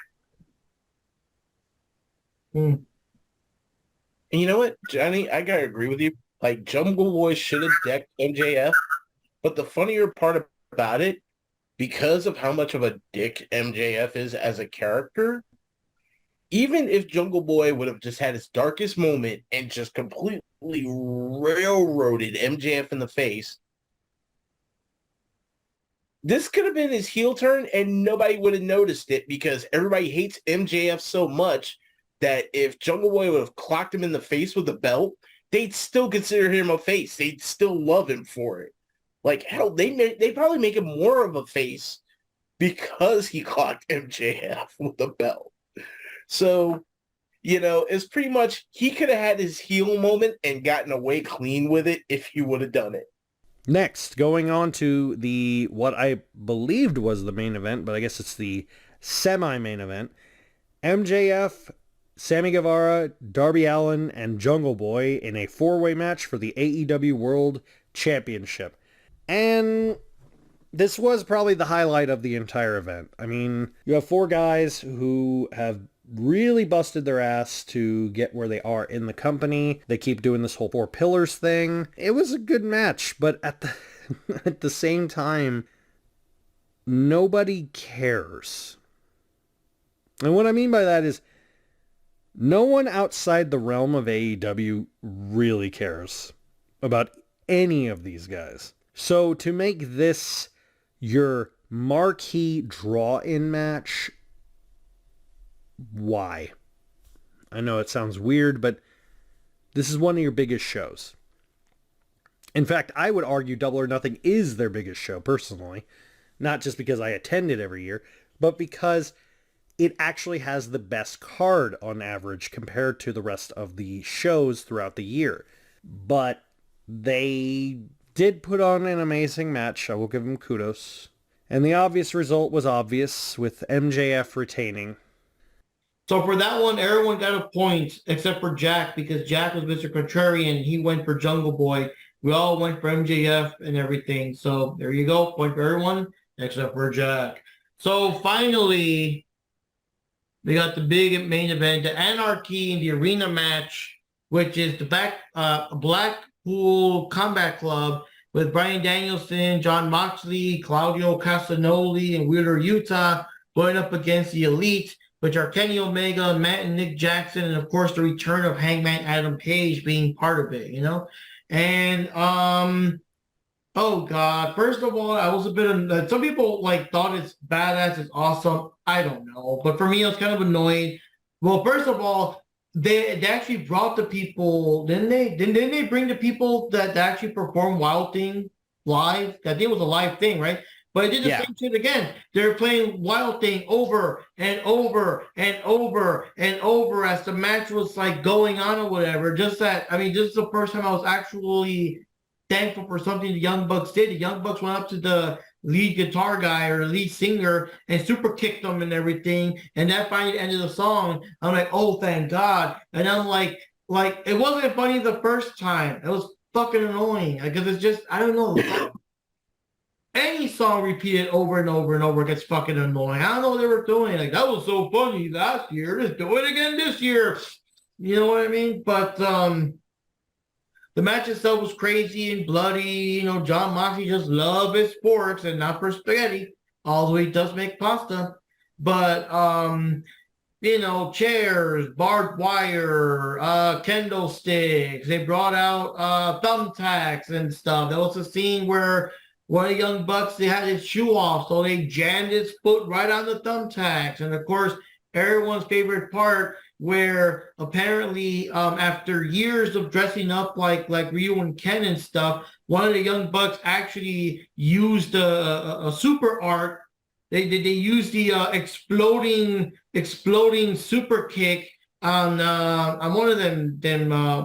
And you know what, Johnny? I gotta agree with you. Like, Jungle Boy should have decked MJF, but the funnier part about it, because of how much of a dick MJF is as a character, even if Jungle Boy would have just had his darkest moment and just completely railroaded MJF in the face, this could have been his heel turn and nobody would have noticed it, because everybody hates MJF so much that if Jungle Boy would have clocked him in the face with a belt, they'd still consider him a face. They'd still love him for it. Like, hell, they probably make him more of a face because he clocked MJF with a belt. So, it's pretty much, he could have had his heel moment and gotten away clean with it if he would have done it. Next, going on to what I believed was the main event, but I guess it's the semi-main event. MJF, Sammy Guevara, Darby Allin, and Jungle Boy in a four-way match for the AEW World Championship. And this was probably the highlight of the entire event. You have four guys who have really busted their ass to get where they are in the company. They keep doing this whole four pillars thing. It was a good match, but at the same time, nobody cares. And what I mean by that is, no one outside the realm of AEW really cares about any of these guys. So to make this your marquee draw-in match, why? I know it sounds weird, but this is one of your biggest shows. In fact, I would argue Double or Nothing is their biggest show, personally. not just because I attend it every year, but because it actually has the best card on average compared to the rest of the shows throughout the year. But they did put on an amazing match. I will give them kudos. And the obvious result was obvious, with MJF retaining. So for that one, everyone got a point except for Jack, because Jack was Mr. Contrarian. He went for Jungle Boy. We all went for MJF and everything. So there you go. Point for everyone except for Jack. So finally, we got the big main event, the Anarchy in the Arena match, which is the Blackpool Combat Club with Bryan Danielson, Jon Moxley, Claudio Castagnoli, and Wheeler Yuta going up against the Elite, which are Kenny Omega, Matt and Nick Jackson, and of course the return of Hangman Adam Page being part of it, And oh God, first of all, I was a bit of, some people thought it's badass, it's awesome. I don't know. But for me, I was kind of annoyed. Well, first of all, they actually brought the people, didn't they? Didn't they bring the people that actually performed Wild Thing live? That it was a live thing, right? But it did the same shit again. They're playing Wild Thing over and over and over and over as the match was going on or whatever. Just that, I mean, this is the first time I was actually thankful for something the Young Bucks did. The Young Bucks went up to the lead guitar guy or lead singer and super kicked them and everything. And that finally ended the song. I'm like, oh, thank God. And I'm like, it wasn't funny the first time. It was fucking annoying because it's just, I don't know. Any song repeated over and over and over gets fucking annoying. I don't know what they were doing. That was so funny last year. Let's do it again this year. You know what I mean? But the match itself was crazy and bloody. Jon Moxley just loves his sporks and not for spaghetti, although he does make pasta. But, chairs, barbed wire, kendo sticks. They brought out thumbtacks and stuff. There was a scene where one of the Young Bucks, they had his shoe off, so they jammed his foot right on the thumbtacks. And, of course, everyone's favorite part, where apparently after years of dressing up like Ryu and Ken and stuff, one of the Young Bucks actually used a super art. They used the exploding super kick on one of them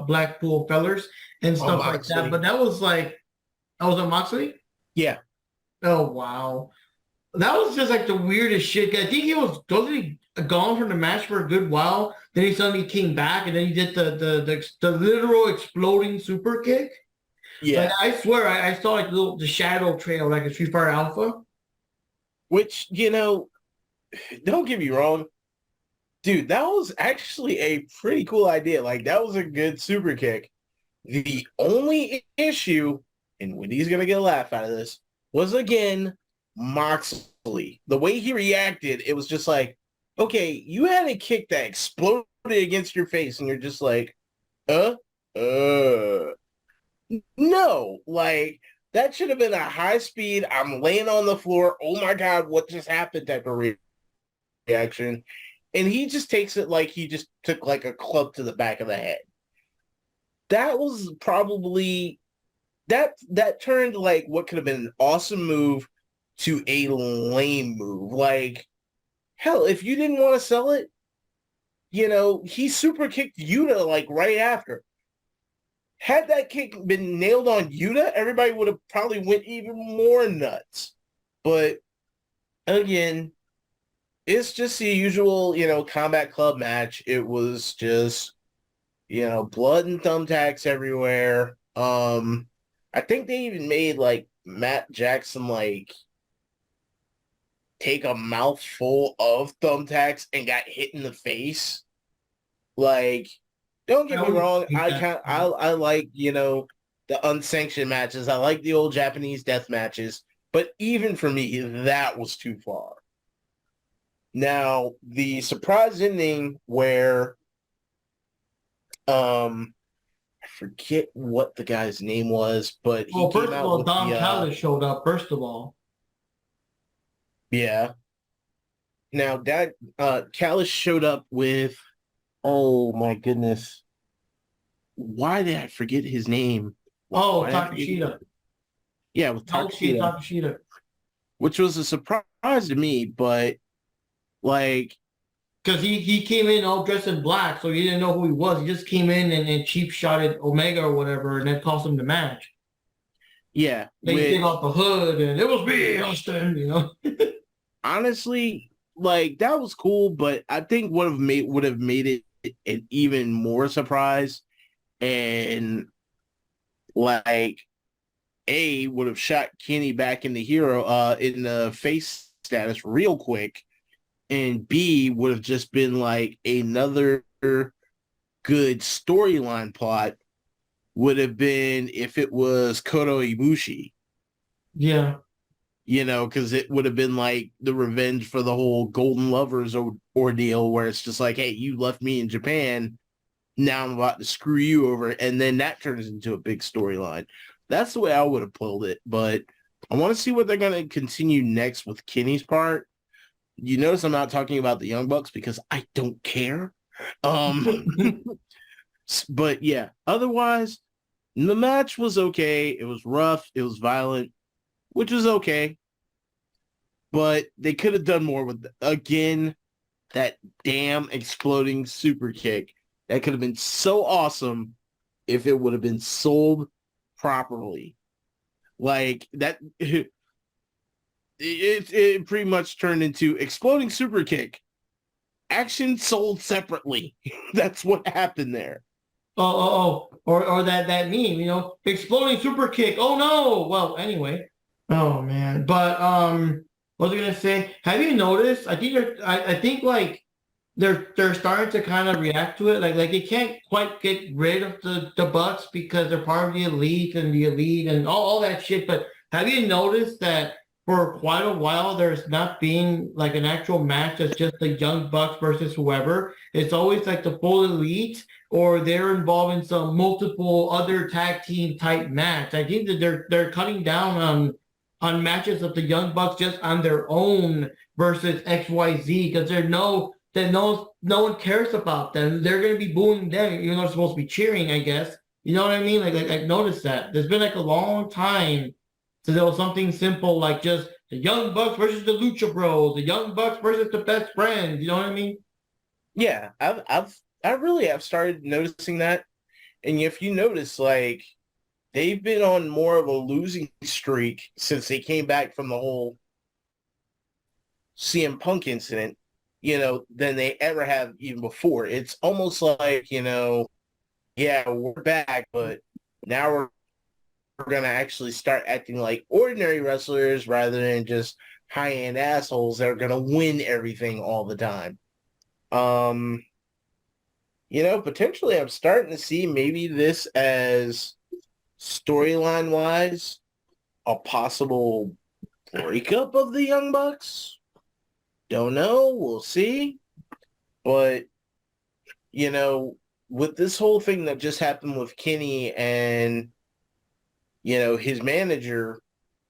Blackpool fellers and stuff like that. But that was on Moxley? Yeah. Oh wow. That was just the weirdest shit. I think he was totally gone from the match for a good while. Then he suddenly came back, and then he did the literal exploding super kick. Yeah, I swear I saw the shadow trail like a Street Fighter Alpha. Which don't get me wrong, dude. That was actually a pretty cool idea. That was a good super kick. The only issue, and Wendy's gonna get a laugh out of this, was again Moxley. The way he reacted, it was just okay, you had a kick that exploded against your face, and you're just no, that should have been a high speed, I'm laying on the floor, oh my God, what just happened type of reaction. And he just takes it like he just took a club to the back of the head. That was probably, that turned what could have been an awesome move to a lame move. Hell, if you didn't want to sell it, he super kicked Yuta right after. Had that kick been nailed on Yuta, everybody would have probably went even more nuts. But again, it's just the usual, Combat Club match. It was just, blood and thumbtacks everywhere. I think they even made Matt Jackson take a mouthful of thumbtacks and got hit in the face. Don't get me wrong, I like, the unsanctioned matches. I like the old Japanese death matches, but even for me, that was too far. Now, the surprise ending where I forget what the guy's name was, but he came first out of all, with Don Callis showed up, first of all. Yeah. Now that Callis showed up with, oh my goodness, why did I forget his name? Oh, Takashita. Yeah, with Takashita. which was a surprise to me, but like, because he came in all dressed in black, so you didn't know who he was. He just came in and cheap shotted Omega or whatever, and then cost him the match. yeah, They take off the hood, and it was me, Austin. You know. Honestly, like that was cool, but I think would have made it an even more surprise, and like would have shot Kenny back in the hero in the face status real quick, and B would have just been like another good storyline plot would have been if it was Koto Ibushi. Yeah. You know, because it would have been like the revenge for the whole Golden Lovers ordeal where it's just like, hey, you left me in Japan. Now I'm about to screw you over. And then that turns into a big storyline. That's the way I would have pulled it. But I want to see what they're going to continue next with Kenny's part. You notice I'm not talking about the Young Bucks because I don't care. But yeah, otherwise, the match was okay. It was rough. It was violent, which was okay. But they could have done more with, again, that damn exploding super kick. That could have been so awesome if it would have been sold properly. Like, that, it pretty much turned into exploding super kick. Action sold separately. That's what happened there. Or that meme, you know, exploding super kick. Oh no. Well, anyway. Oh man. But what was I gonna say? Have you noticed? I think like they're starting to kind of react to it. Like they can't quite get rid of the Bucks because they're part of the elite and all that shit. But have you noticed that for quite a while there's not been like an actual match that's just the Young Bucks versus whoever? It's always like the full elite, or they're involved in some multiple other tag team type match. I think that they're cutting down on matches of the Young Bucks just on their own versus XYZ because no one cares about them. They're gonna be booing them, even though they're supposed to be cheering, I guess. You know what I mean? Like I've noticed that. There's been like a long time since there was something simple like just the Young Bucks versus the Lucha Bros, the Young Bucks versus the Best Friends. You know what I mean? Yeah, I really have started noticing that. And if you notice, like, they've been on more of a losing streak since they came back from the whole CM Punk incident, you know, than they ever have even before. It's almost like, you know, yeah, we're back, but now we're going to actually start acting like ordinary wrestlers rather than just high-end assholes that are going to win everything all the time. You know, potentially I'm starting to see maybe this as storyline-wise a possible breakup of the Young Bucks. Don't know. We'll see. But, you know, with this whole thing that just happened with Kenny and, you know, his manager,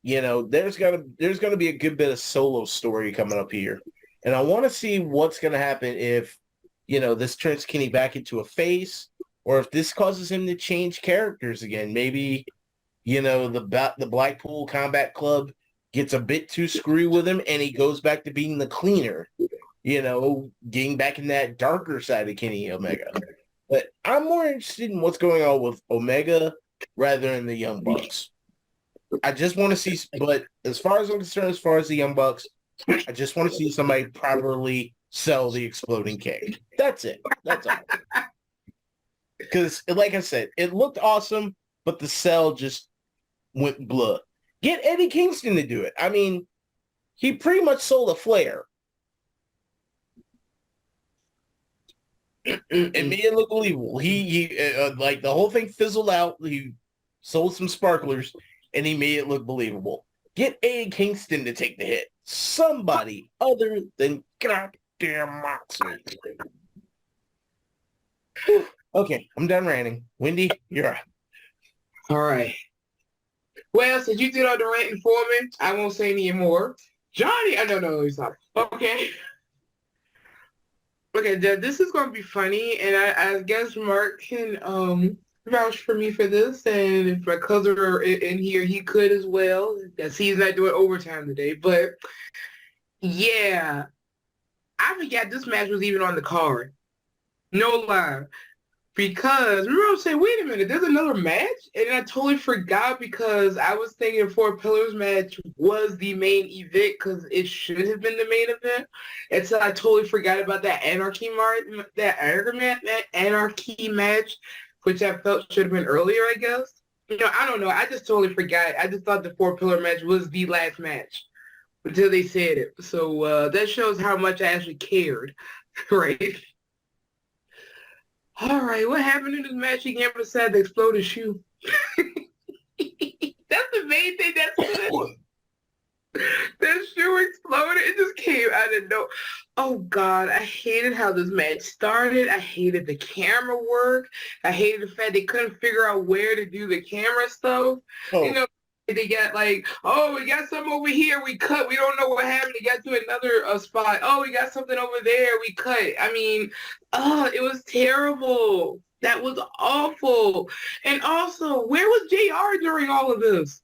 you know, there's gonna be a good bit of solo story coming up here. And I want to see what's going to happen if, you know, this turns Kenny back into a face, or if this causes him to change characters again. Maybe, you know, the Blackpool Combat Club gets a bit too screwy with him and he goes back to being the cleaner, you know, getting back in that darker side of Kenny Omega. But I'm more interested in what's going on with Omega rather than the Young Bucks. I just want to see, but as far as I'm concerned, as far as the Young Bucks, I just want to see somebody properly sell the exploding kick. That's it. That's all. Because, like I said, it looked awesome, but the sell just went blah. Get Eddie Kingston to do it. I mean, he pretty much sold a flare. It made it look believable. He like the whole thing fizzled out. He sold some sparklers, and he made it look believable. Get Eddie Kingston to take the hit. Somebody other than goddamn Moxley. Okay, I'm done ranting. Wendy, you're up. All right. Well, since you did all the ranting for me, I won't say any more. Johnny, I don't know. He's not. Okay. Okay, this is going to be funny, and I guess Mark can vouch for me for this, and if my cousin are in here, he could as well. As he's not doing overtime today, but yeah, I forgot this match was even on the card. No lie. Because remember I was saying, wait a minute, there's another match? And I totally forgot because I was thinking Four Pillars match was the main event because it should have been the main event. And so I totally forgot about that Anarchy match, which I felt should have been earlier, I guess. I don't know. I just totally forgot. I just thought the Four Pillar match was the last match until they said it. So that shows how much I actually cared, right? All right, what happened in this match? He never decided to explode his shoe. That's the main thing that's good. That shoe exploded. It just came out of no. Oh God, I hated how this match started. I hated the camera work. I hated the fact they couldn't figure out where to do the camera stuff. Oh. They got like, oh, we got something over here. We cut. We don't know what happened. They got to another spot. Oh, we got something over there. We cut. I mean, it was terrible. That was awful. And also, where was JR during all of this?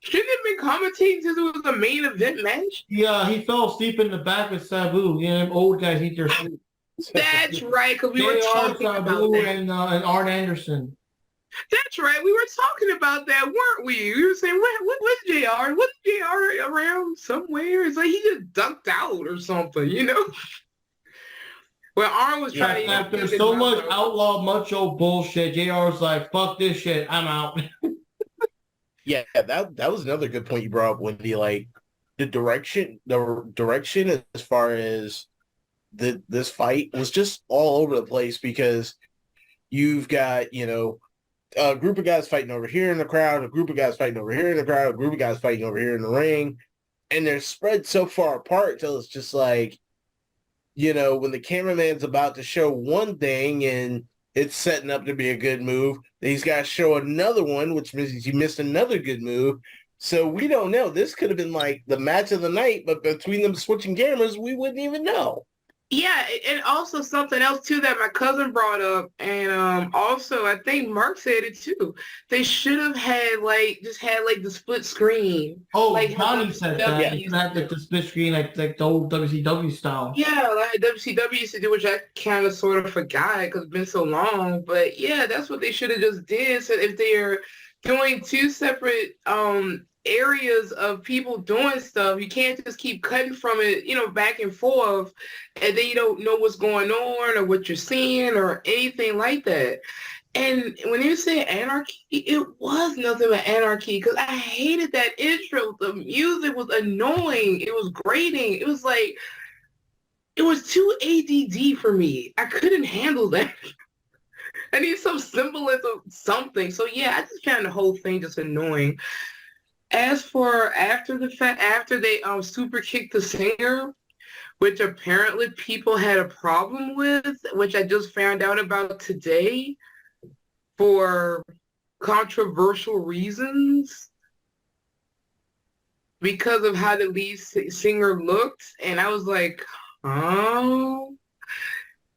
Shouldn't have been commentating since it was a main event match? Yeah, he fell asleep in the back with Sabu. You know, them old guys eat their sleep. That's right, because we were JR, talking about Sabu, that. and Arn Anderson. That's right. We were talking about that, weren't we? We were saying, what's JR? What's JR around somewhere? It's like he just ducked out or something, you know? Well, Arn was trying to... After so much outlaw macho bullshit, JR was like, fuck this shit, I'm out. Yeah, that was another good point you brought up, Wendy. Like the direction as far as this fight was just all over the place because you've got, a group of guys fighting over here in the crowd, a group of guys fighting over here in the crowd, a group of guys fighting over here in the ring, and they're spread so far apart till it's just like, when the cameraman's about to show one thing and it's setting up to be a good move, he's got to show another one, which means he missed another good move. So we don't know. This could have been like the match of the night, but between them switching cameras, we wouldn't even know. Yeah, and also something else too that my cousin brought up, and also I think Mark said it too. They should have had just the split screen. Oh, like Johnny said that. Yeah, You had like the split screen, like the old WCW style. Yeah, like WCW used to do, which I kind of sort of forgot because it's been so long. But yeah, that's what they should have just did. So if they're doing two separate areas of people doing stuff, you can't just keep cutting from it, back and forth, and then you don't know what's going on or what you're seeing or anything like that. And when you say anarchy, it was nothing but anarchy because I hated that intro. The music was annoying. It was grating. It was like, it was too ADD for me. I couldn't handle that. I need some symbolism, something. So yeah, I just found the whole thing just annoying. As for after they super kicked the singer, which apparently people had a problem with, which I just found out about today for controversial reasons because of how the lead singer looked. And I was like, oh,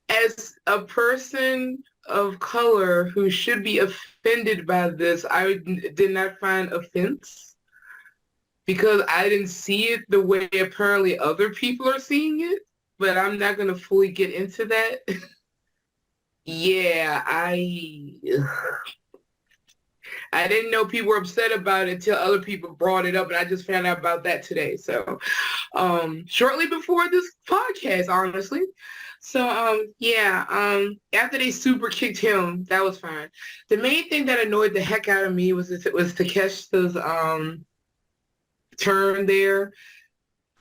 as a person of color who should be offended by this, I did not find offense because I didn't see it the way apparently other people are seeing it, but I'm not going to fully get into that. Yeah, I didn't know people were upset about it until other people brought it up, and I just found out about that today. So, shortly before this podcast, honestly. So, after they super kicked him, that was fine. The main thing that annoyed the heck out of me was Takeshita's turn there,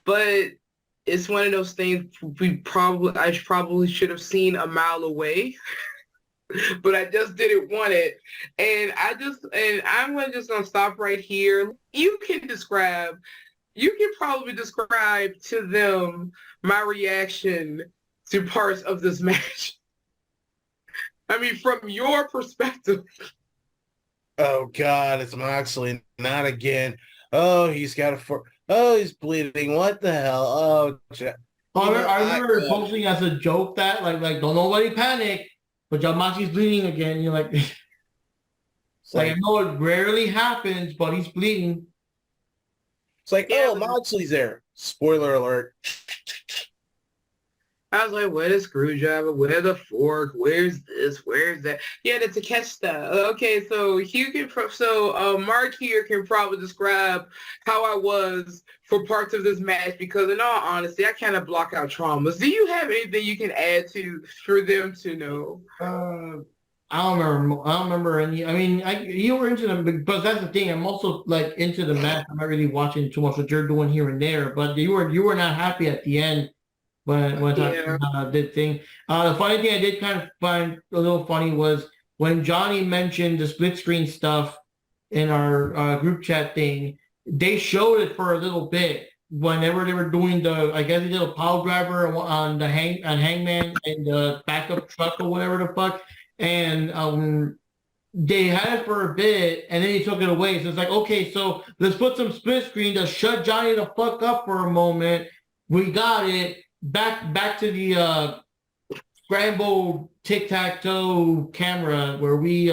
but it's one of those things I probably should have seen a mile away, but I just didn't want it. And I'm just gonna stop right here. You can probably describe to them my reaction to parts of this match. I mean, from your perspective. Oh God, it's Moxley, not again. Oh, he's got he's bleeding. What the hell? Oh, I remember posting as a joke that like don't nobody panic. but John Moxley's bleeding again. You're like, It's like, I know it rarely happens, but he's bleeding. it's like, Yeah, oh, Moxley's there. Spoiler alert. I was like, where's the screwdriver? Where's the fork? Where's this? Where's that? Yeah, that's a catch stuff. Okay, so Mark here can probably describe how I was for parts of this match because in all honesty, I kind of block out traumas. Do you have anything you can add to for them to know? I don't remember. I don't remember any. I mean, you were into them, but that's the thing. I'm also like into the match. I'm not really watching too much what you're doing here and there. But you were not happy at the end when I did thing. The funny thing I did kind of find a little funny was when Johnny mentioned the split screen stuff in our group chat thing. They showed it for a little bit whenever they were doing I guess they did a pile driver on Hangman and the backup truck or whatever the fuck. And they had it for a bit, and then he took it away. So it's like, okay, so let's put some split screen to shut Johnny the fuck up for a moment. We got it. Back to the scramble tic-tac-toe camera where we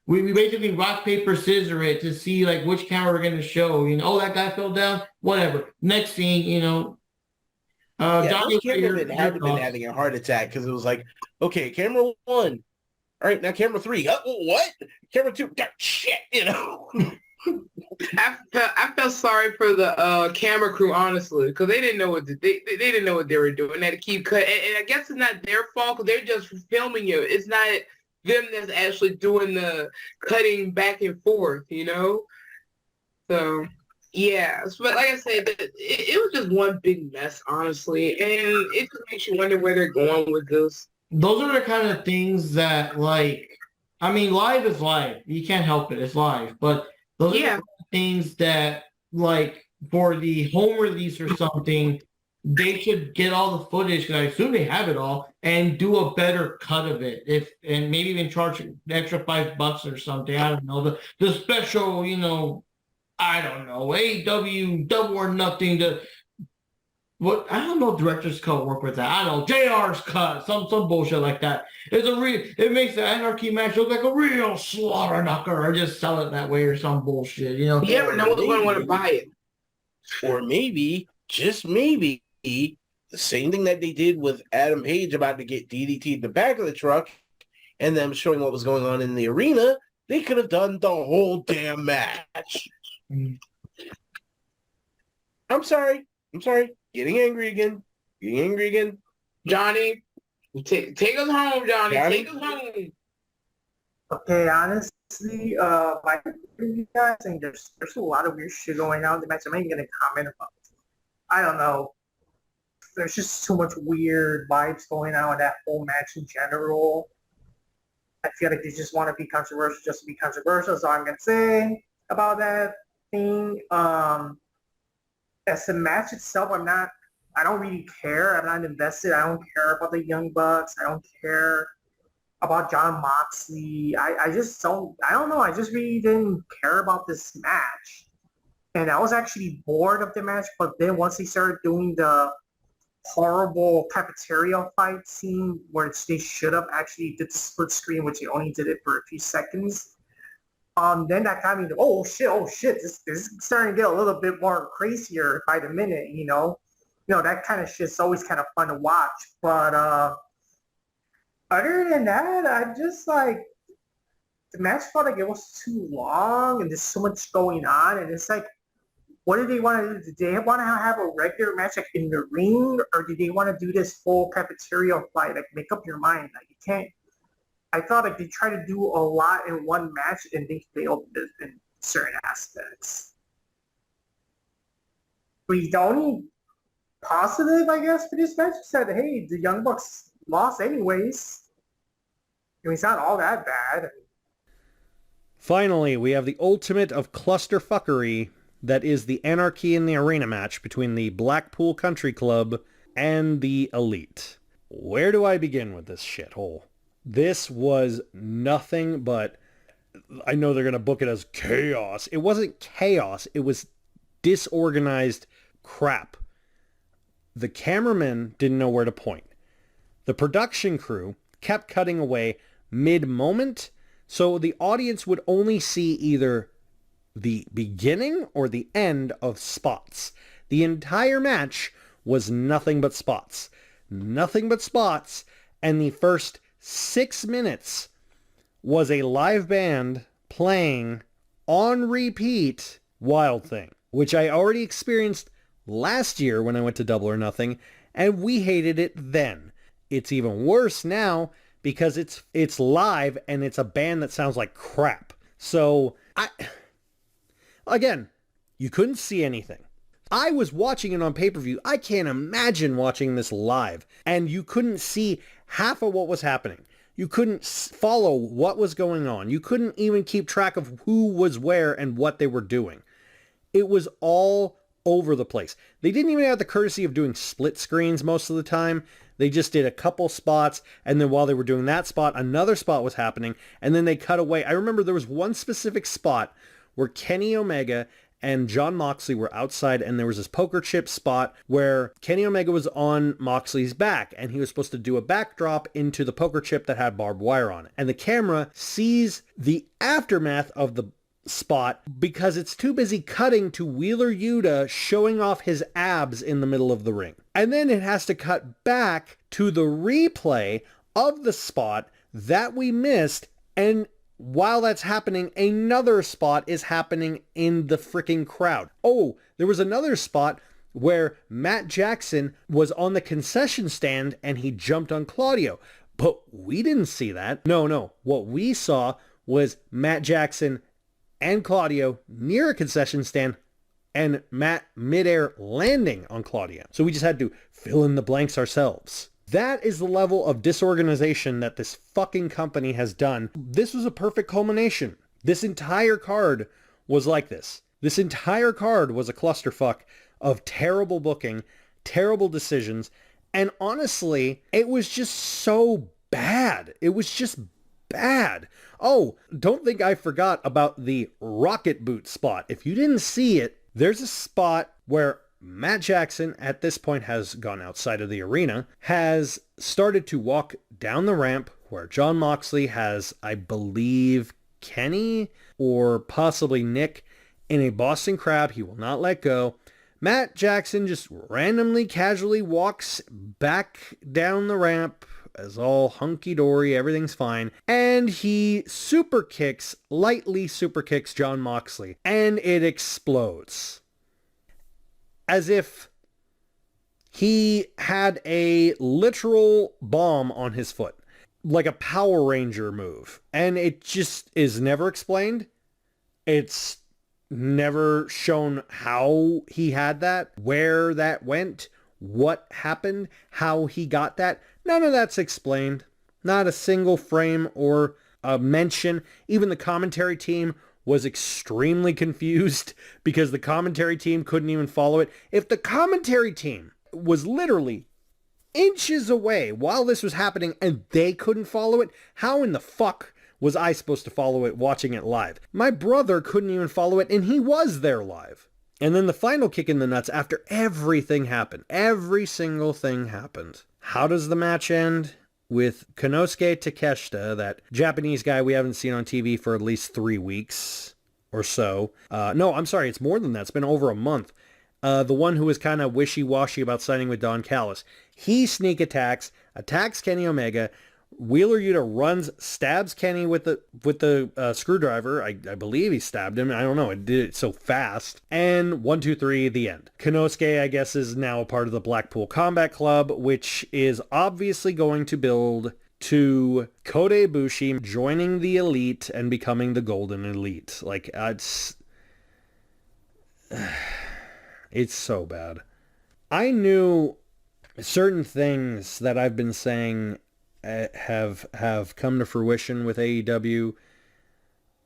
basically rock, paper, scissor it to see like which camera we're going to show. Oh, that guy fell down. Whatever. Next scene, Johnny cameramen had to been having a heart attack because it was like, okay, camera 1. All right, now camera 3. What? Camera 2. God, shit, I felt sorry for the camera crew, honestly, because they didn't know what they didn't know what they were doing. They had to keep cut, and I guess it's not their fault because they're just filming you. It's not them that's actually doing the cutting back and forth, So. Yeah, but like I said, it was just one big mess, honestly, and it just makes you wonder where they're going with this. Those are the kind of things that, like, I mean, live is live. You can't help it. It's live. But those are the things that, like, for the home release or something, they should get all the footage, because I assume they have it all, and do a better cut of it. And maybe even charge an extra $5 or something. I don't know. The special, I don't know, AEW, Double or Nothing, I don't know if director's cut work with that. I don't know, JR's cut, some bullshit like that. It makes the Anarchy match look like a real slaughter knocker, or just sell it that way or some bullshit, Yeah, but no one's going to want to buy it. Or maybe, just maybe, the same thing that they did with Adam Page about to get DDT'd in the back of the truck and them showing what was going on in the arena, they could have done the whole damn match. I'm sorry. Getting angry again. Johnny, take us home, Johnny. Take us home. Okay, honestly, my guys, and there's a lot of weird shit going on in the match. I'm not even gonna comment about it. I don't know. There's just too much weird vibes going on in that whole match in general. I feel like they just want to be controversial just to be controversial. That's all I'm gonna say about that thing. As the match itself, I don't really care. I'm not invested. I don't care about the Young Bucks. I don't care about John Moxley. I don't know. I just really didn't care about this match. And I was actually bored of the match, but then once they started doing the horrible cafeteria fight scene where they should have actually did the split screen, which they only did it for a few seconds, then that got me to, oh shit, this is starting to get a little bit more crazier by the minute, that kind of shit's always kind of fun to watch. But other than that, I just like, the match felt like it was too long and there's so much going on, and it's like, what do they want to do? Do they want to have a regular match like in the ring, or do they want to do this full cafeteria fight? Like, make up your mind. Like, you can't. I thought like they tried to do a lot in one match and they failed in certain aspects. But the only positive, I guess, for this match said, hey, the Young Bucks lost anyways. I mean, it's not all that bad. Finally, we have the ultimate of clusterfuckery that is the Anarchy in the Arena match between the Blackpool Country Club and the Elite. Where do I begin with this shithole? This was nothing but, I know they're going to book it as chaos. It wasn't chaos. It was disorganized crap. The cameraman didn't know where to point. The production crew kept cutting away mid-moment, so the audience would only see either the beginning or the end of spots. The entire match was nothing but spots. Nothing but spots, and the first 6 minutes was a live band playing on repeat Wild Thing, which I already experienced last year when I went to Double or Nothing, and we hated it then. It's even worse now because it's live and it's a band that sounds like crap. So, again, you couldn't see anything. I was watching it on pay-per-view. I can't imagine watching this live, and you couldn't see half of what was happening. You couldn't follow what was going on. You couldn't even keep track of who was where and what they were doing. It was all over the place. They didn't even have the courtesy of doing split screens most of the time. They just did a couple spots, and then while they were doing that spot, another spot was happening, and then they cut away. I remember there was one specific spot where Kenny Omega and Jon Moxley were outside, and there was this poker chip spot where Kenny Omega was on Moxley's back, and he was supposed to do a backdrop into the poker chip that had barbed wire on it. And the camera sees the aftermath of the spot because it's too busy cutting to Wheeler Yuta showing off his abs in the middle of the ring. And then it has to cut back to the replay of the spot that we missed, and while that's happening, another spot is happening in the freaking crowd. Oh, there was another spot where Matt Jackson was on the concession stand and he jumped on Claudio. But we didn't see that. No. What we saw was Matt Jackson and Claudio near a concession stand and Matt midair landing on Claudio. So we just had to fill in the blanks ourselves. That is the level of disorganization that this fucking company has done. This was a perfect culmination. This entire card was like this. This entire card was a clusterfuck of terrible booking, terrible decisions, and honestly, it was just so bad. It was just bad. Oh, don't think I forgot about the rocket boot spot. If you didn't see it, there's a spot where Matt Jackson, at this point, has gone outside of the arena, has started to walk down the ramp where Jon Moxley has, I believe, Kenny or possibly Nick in a Boston Crab. He will not let go. Matt Jackson just randomly, casually walks back down the ramp as all hunky-dory, everything's fine, and he lightly super kicks Jon Moxley, and it explodes. As if he had a literal bomb on his foot, like a Power Ranger move. And it just is never explained. It's never shown how he had that, where that went, what happened, how he got that. None of that's explained. Not a single frame or a mention. Even the commentary team was extremely confused because the commentary team couldn't even follow it. If the commentary team was literally inches away while this was happening and they couldn't follow it, how in the fuck was I supposed to follow it watching it live? My brother couldn't even follow it and he was there live. And then the final kick in the nuts after everything happened. Every single thing happened. How does the match end? With Konosuke Takeshita, that Japanese guy we haven't seen on TV for at least 3 weeks or so. No, I'm sorry, it's more than that. It's been over a month. The one who was kind of wishy-washy about signing with Don Callis. He sneak attacks Kenny Omega. Wheeler Yuta runs, stabs Kenny with the screwdriver. I believe he stabbed him. I don't know. It did it so fast. And 1, 2, 3, the end. Konosuke, I guess, is now a part of the Blackpool Combat Club, which is obviously going to build to Kota Ibushi joining the Elite and becoming the Golden Elite. Like, it's so bad. I knew certain things that I've been saying have come to fruition with AEW.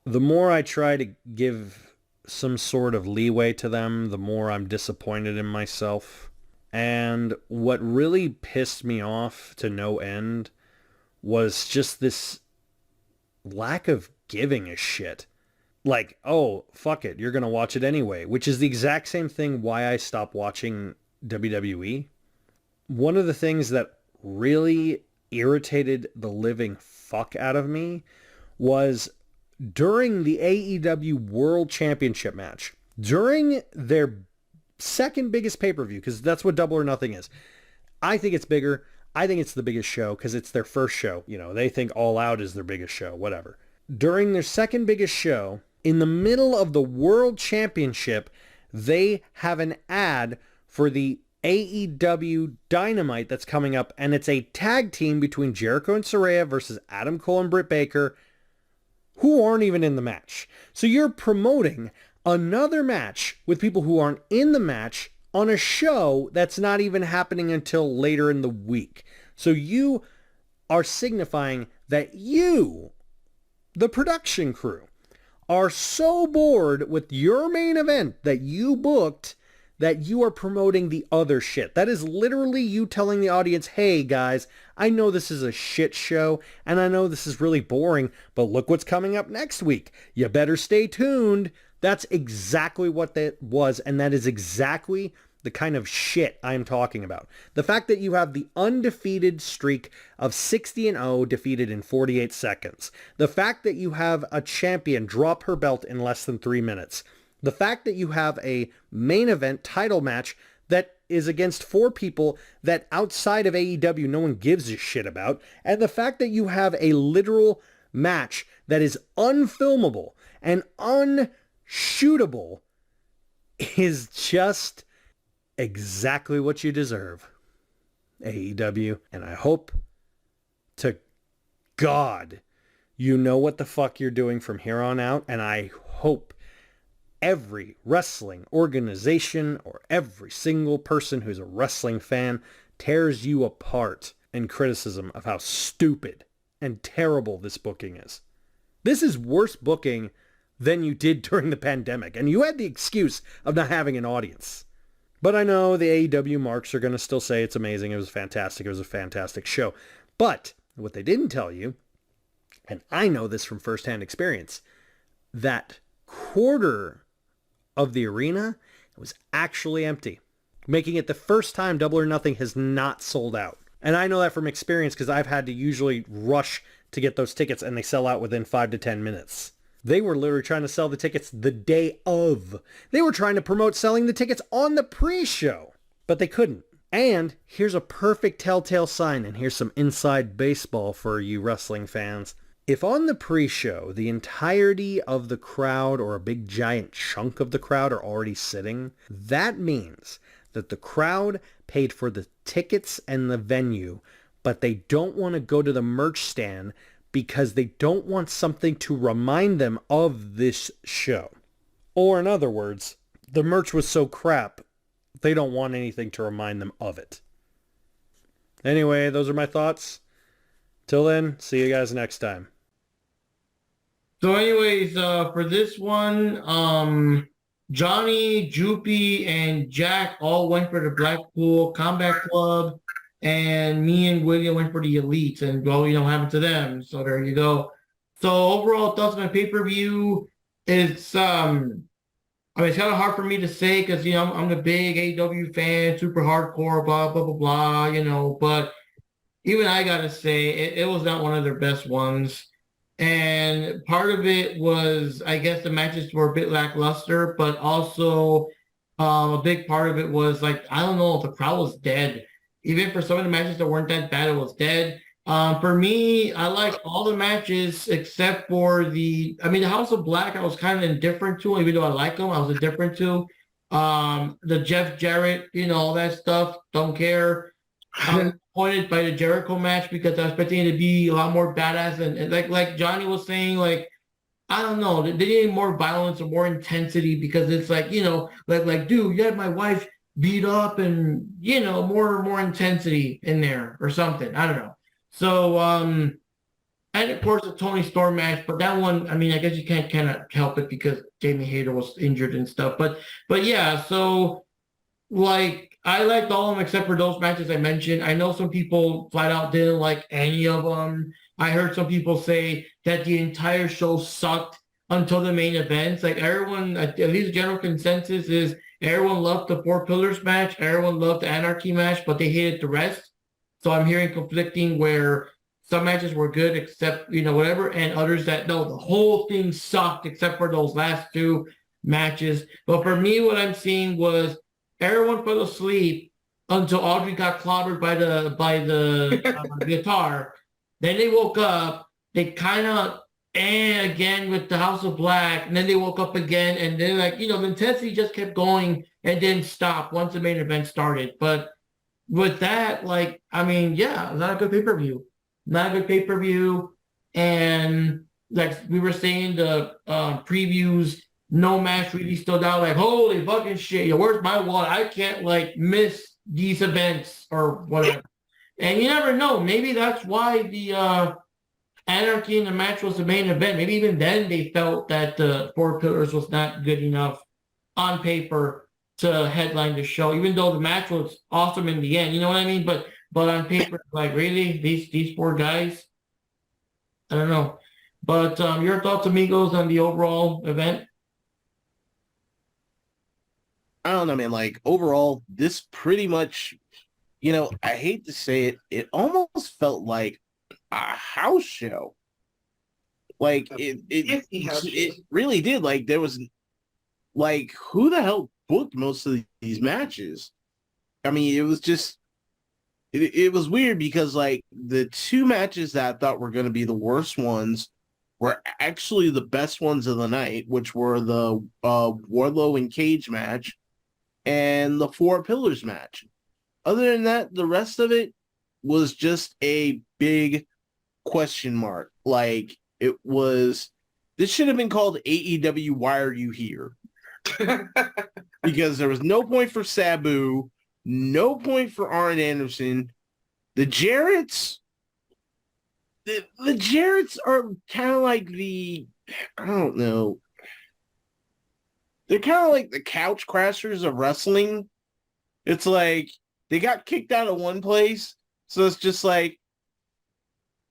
The more I try to give some sort of leeway to them, the more I'm disappointed in myself. And what really pissed me off to no end was just this lack of giving a shit. Like, oh, fuck it, you're gonna watch it anyway, which is the exact same thing why I stopped watching WWE. One of the things that really irritated the living fuck out of me was during the AEW World Championship match, during their second biggest pay-per-view, because that's what Double or Nothing is. I think it's bigger. I think it's the biggest show because it's their first show. You know, they think All Out is their biggest show, whatever. During their second biggest show, in the middle of the World Championship, they have an ad for the AEW Dynamite that's coming up, and it's a tag team between Jericho and Saraya versus Adam Cole and Britt Baker, who aren't even in the match. So you're promoting another match with people who aren't in the match on a show that's not even happening until later in the week. So you are signifying that you, the production crew, are so bored with your main event that you booked that you are promoting the other shit. That is literally you telling the audience, hey guys, I know this is a shit show and I know this is really boring, but look what's coming up next week. You better stay tuned. That's exactly what that was, and that is exactly the kind of shit I'm talking about. The fact that you have the undefeated streak of 60-0 defeated in 48 seconds. The fact that you have a champion drop her belt in less than 3 minutes. The fact that you have a main event title match that is against 4 people that outside of AEW no one gives a shit about. And the fact that you have a literal match that is unfilmable and unshootable is just exactly what you deserve, AEW. And I hope to God you know what the fuck you're doing from here on out. And I hope every wrestling organization or every single person who's a wrestling fan tears you apart in criticism of how stupid and terrible this booking is. This is worse booking than you did during the pandemic, and you had the excuse of not having an audience. But I know the AEW marks are going to still say it's amazing, it was fantastic, it was a fantastic show. But what they didn't tell you, and I know this from firsthand experience, that quarter of the arena was actually empty, making it the first time Double or Nothing has not sold out. And I know that from experience because I've had to usually rush to get those tickets and they sell out within 5 to 10 minutes. They were literally trying to sell the tickets the day of. They were trying to promote selling the tickets on the pre-show, but they couldn't. And here's a perfect telltale sign, and here's some inside baseball for you wrestling fans. If on the pre-show, the entirety of the crowd or a big giant chunk of the crowd are already sitting, that means that the crowd paid for the tickets and the venue, but they don't want to go to the merch stand because they don't want something to remind them of this show. Or in other words, the merch was so crap, they don't want anything to remind them of it. Anyway, those are my thoughts. Till then, see you guys next time. So anyways, for this one, Johnny, Jupi, and Jack all went for the Blackpool Combat Club, and me and William went for the Elites, and well, you know, what happened to them. So there you go. So overall thoughts on my pay-per-view, it's I mean, it's kind of hard for me to say because, you know, I'm the big AEW fan, super hardcore, blah, blah, blah, blah, you know, but even I got to say it was not one of their best ones. And part of it was, I guess the matches were a bit lackluster, but also a big part of it was like, I don't know if the crowd was dead. Even for some of the matches that weren't that bad, it was dead. For me, I like all the matches except for the House of Black, I was kind of indifferent to, even though I like them, I was indifferent to. The Jeff Jarrett, you know, all that stuff, don't care. I'm disappointed by the Jericho match because I was expecting it to be a lot more badass and like Johnny was saying, like, I don't know, they need more violence or more intensity because it's like, you know, like dude, you had my wife beat up and, you know, more intensity in there or something. I don't know. So and of course the Tony Storm match, but that one, I mean, I guess you can't kind of help it because Jamie Hayter was injured and stuff. But yeah, so like I liked all of them except for those matches I mentioned. I know some people flat out didn't like any of them. I heard some people say that the entire show sucked until the main events. Like everyone, at least the general consensus is everyone loved the Four Pillars match, everyone loved the Anarchy match, but they hated the rest. So I'm hearing conflicting where some matches were good except, whatever, and others that, no, the whole thing sucked except for those last two matches. But for me, what I'm seeing was everyone fell asleep until Audrey got clobbered by the guitar. Then they woke up. They kind of again with the House of Black, and then they woke up again, and then the intensity just kept going and didn't stop once the main event started. But with that, yeah, not a good pay-per-view. Not a good pay-per-view. And like we were saying, the previews, no match really stood out. Like, holy fucking shit, where's my wallet? I can't miss these events or whatever. And you never know. Maybe that's why the Anarchy in the match was the main event. Maybe even then they felt that the Four Pillars was not good enough on paper to headline the show, even though the match was awesome in the end. You know what I mean? But on paper, really, these four guys, I don't know. But your thoughts, amigos, on the overall event? I don't know, man. Overall, this pretty much, I hate to say it, it almost felt like a house show. It really did. There was who the hell booked most of these matches? I mean, it was just it was weird because the two matches that I thought were going to be the worst ones were actually the best ones of the night, which were the Wardlow and Cage match and the Four Pillars match. Other than that, the rest of it was just a big question mark. This should have been called AEW Why Are You Here? Because there was no point for Sabu, no point for Arn Anderson. The Jarretts, the Jarretts are kind of I don't know. They're kind of like the couch crashers of wrestling. It's they got kicked out of one place, so it's just they're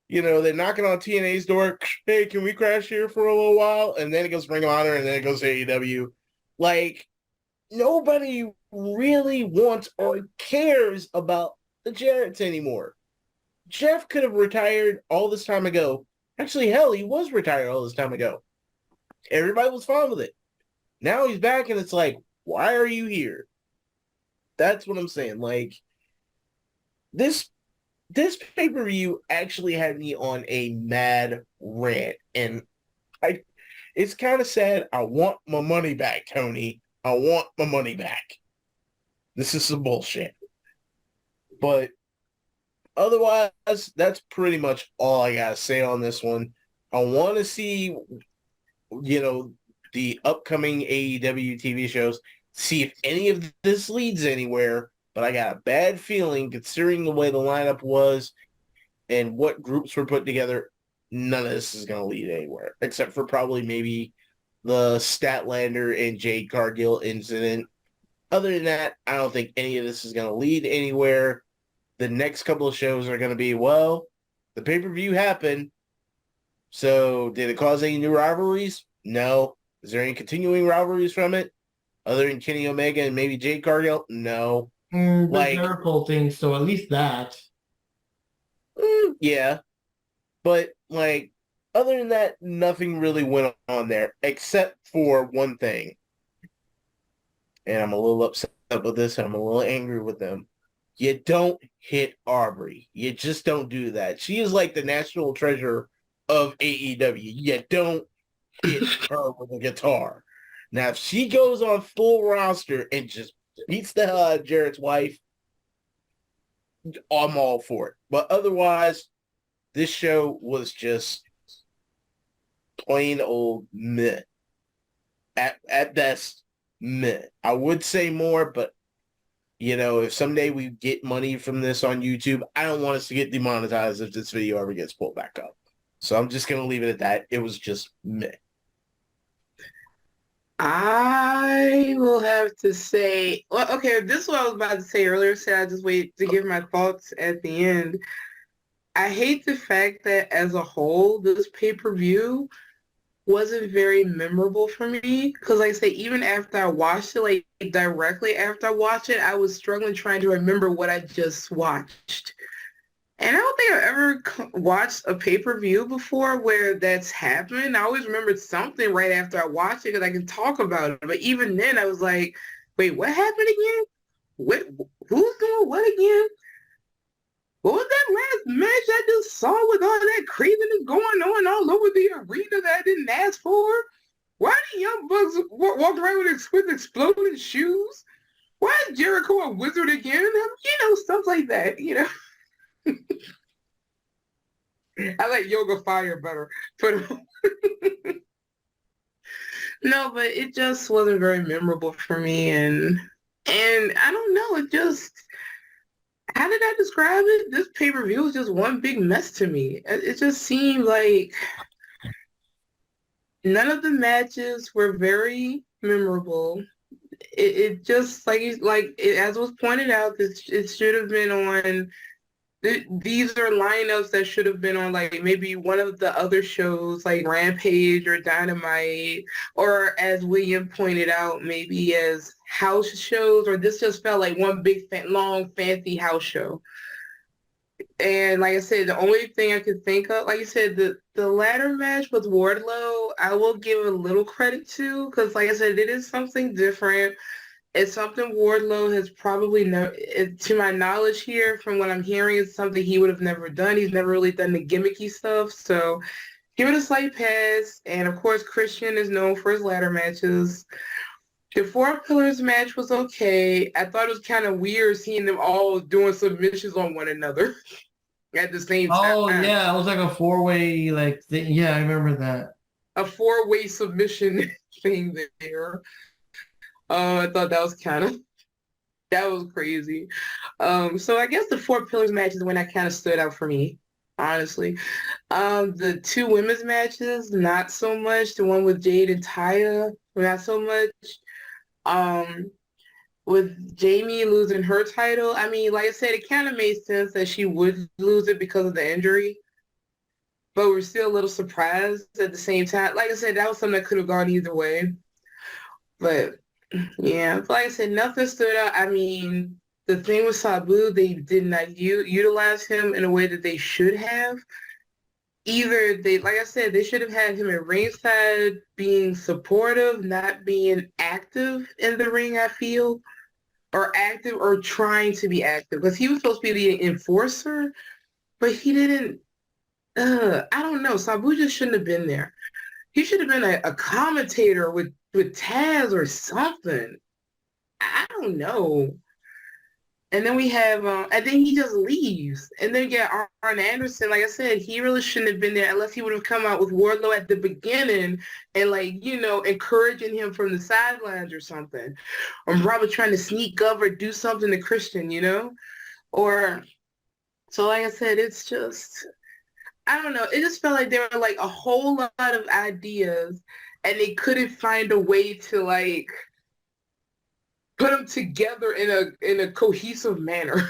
knocking on TNA's door. Hey, can we crash here for a little while? And then it goes Ring of Honor, and then it goes to AEW. Nobody really wants or cares about the Jarretts anymore. Jeff could have retired all this time ago. Actually, hell, he was retired all this time ago. Everybody was fine with it. Now he's back, and it's why are you here? That's what I'm saying. This pay-per-view actually had me on a mad rant, and it's kind of sad. I want my money back, Tony. I want my money back. This is some bullshit. But otherwise, that's pretty much all I gotta say on this one. I want to see, the upcoming AEW TV shows, see if any of this leads anywhere. But I got a bad feeling, considering the way the lineup was and what groups were put together, none of this is going to lead anywhere, except for probably maybe the Statlander and Jade Cargill incident. Other than that, I don't think any of this is going to lead anywhere. The next couple of shows are going to be, the pay-per-view happened, so did it cause any new rivalries? No. Is there any continuing rivalries from it? Other than Kenny Omega and maybe Jade Cargill? No. The Jericho thing, so at least that. Yeah. But, other than that, nothing really went on there, except for one thing. And I'm a little upset with this, and I'm a little angry with them. You don't hit Aubrey. You just don't do that. She is the national treasure of AEW. You don't hit her with a guitar. Now, if she goes on full roster and just beats the hell out of Jarrett's wife, I'm all for it. But otherwise, this show was just plain old meh. At best, meh. I would say more, but if someday we get money from this on YouTube, I don't want us to get demonetized if this video ever gets pulled back up. So I'm just going to leave it at that. It was just meh. I will have to say, okay, this is what I was about to say earlier, so I just wait to give my thoughts at the end. I hate the fact that as a whole, this pay-per-view wasn't very memorable for me, because I say, even after I watched it, directly after I watched it, I was struggling trying to remember what I just watched. And I don't think I've ever watched a pay-per-view before where that's happened. I always remembered something right after I watched it because I can talk about it. But even then, I was like, wait, what happened again? What, who's doing what again? What was that last match I just saw with all that craziness going on all over the arena that I didn't ask for? Why do Young Bucks walk around with exploding shoes? Why is Jericho a wizard again? Stuff like that, I like Yoga Fire better. But no, but it just wasn't very memorable for me. And I don't know, it just, how did I describe it? This pay-per-view was just one big mess to me. It just seemed like none of the matches were very memorable. It just as was pointed out, it should have been on. These are lineups that should have been on like maybe one of the other shows like Rampage or Dynamite, or as William pointed out, maybe as house shows, or this just felt like one big long fancy house show. And like I said, the only thing I could think of, like you said, the ladder match with Wardlow, I will give a little credit to, because like I said, it is something different. It's something Wardlow has probably never, to my knowledge here, from what I'm hearing, it's something he would have never done. He's never really done the gimmicky stuff. So give it a slight pass. And of course, Christian is known for his ladder matches. The Four Pillars match was okay. I thought it was kind of weird seeing them all doing submissions on one another at the same time. Oh yeah, it was like a four-way thing. Yeah, I remember that. A four-way submission thing there. I thought that was crazy. So I guess the Four Pillars match is when that kind of stood out for me, honestly. The two women's matches, not so much. The one with Jade and Taya, not so much. With Jamie losing her title, I mean, like I said, it kind of made sense that she would lose it because of the injury. But we're still a little surprised at the same time. Like I said, that was something that could have gone either way. But yeah, like I said, nothing stood out. I mean, the thing with Sabu, they did not utilize him in a way that they should have. Either they, like I said, they should have had him at ringside being supportive, not being active in the ring, I feel, or active or trying to be active. Because he was supposed to be the enforcer, but he didn't, I don't know. Sabu just shouldn't have been there. He should have been a commentator with Taz or something. I don't know. And then we have, and then he just leaves. And then you get Arn Anderson. Like I said, he really shouldn't have been there unless he would have come out with Wardlow at the beginning and encouraging him from the sidelines or something. Or probably trying to sneak up or do something to Christian, Or, so like I said, it's just, I don't know. It just felt like there were like a whole lot of ideas and they couldn't find a way to put them together in a cohesive manner.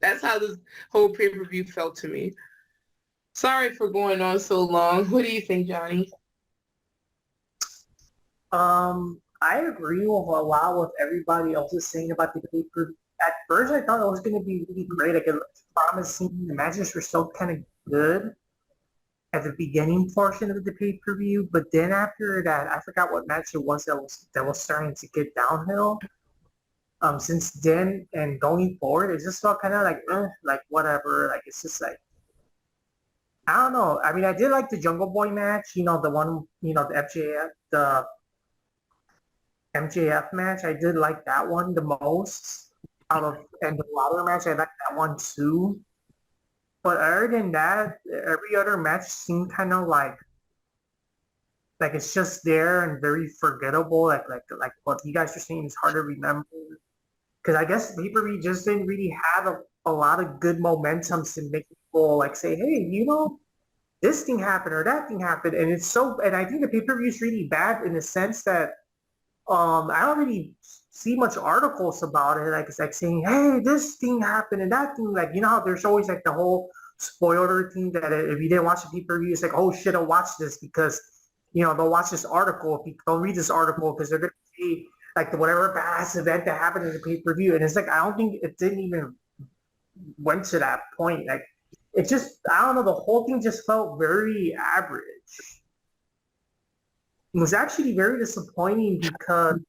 That's how this whole pay-per-view felt to me. Sorry for going on so long. What do you think, Johnny? I agree with a lot with everybody else is saying about the pay-per-view. At first, I thought it was going to be really great. I could promising. The matches were so kind of good at the beginning portion of the pay-per-view, but then after that, I forgot what match it was that was starting to get downhill. Since then and going forward, it just felt kind of like whatever. Like it's just like I don't know. I mean, I did like the Jungle Boy match. The one, the MJF match. I did like that one the most and the ladder match. I liked that one too. But other than that, every other match seemed kind of like it's just there and very forgettable. Like what you guys are saying is hard to remember. Because I guess pay-per-view just didn't really have a lot of good momentum to make people say, hey, this thing happened or that thing happened. And I think the pay-per-view is really bad in the sense that I don't really see much articles about it. Like it's like saying, hey, this thing happened and that thing. How there's always the whole spoiler thing that if you didn't watch the pay-per-view, it's like, oh shit, I'll watch this because they'll watch this article. They'll read this article because they're gonna see whatever badass event that happened in the pay-per-view. And it's I don't think it didn't even went to that point. Like, it just, I don't know, the whole thing just felt very average. It was actually very disappointing because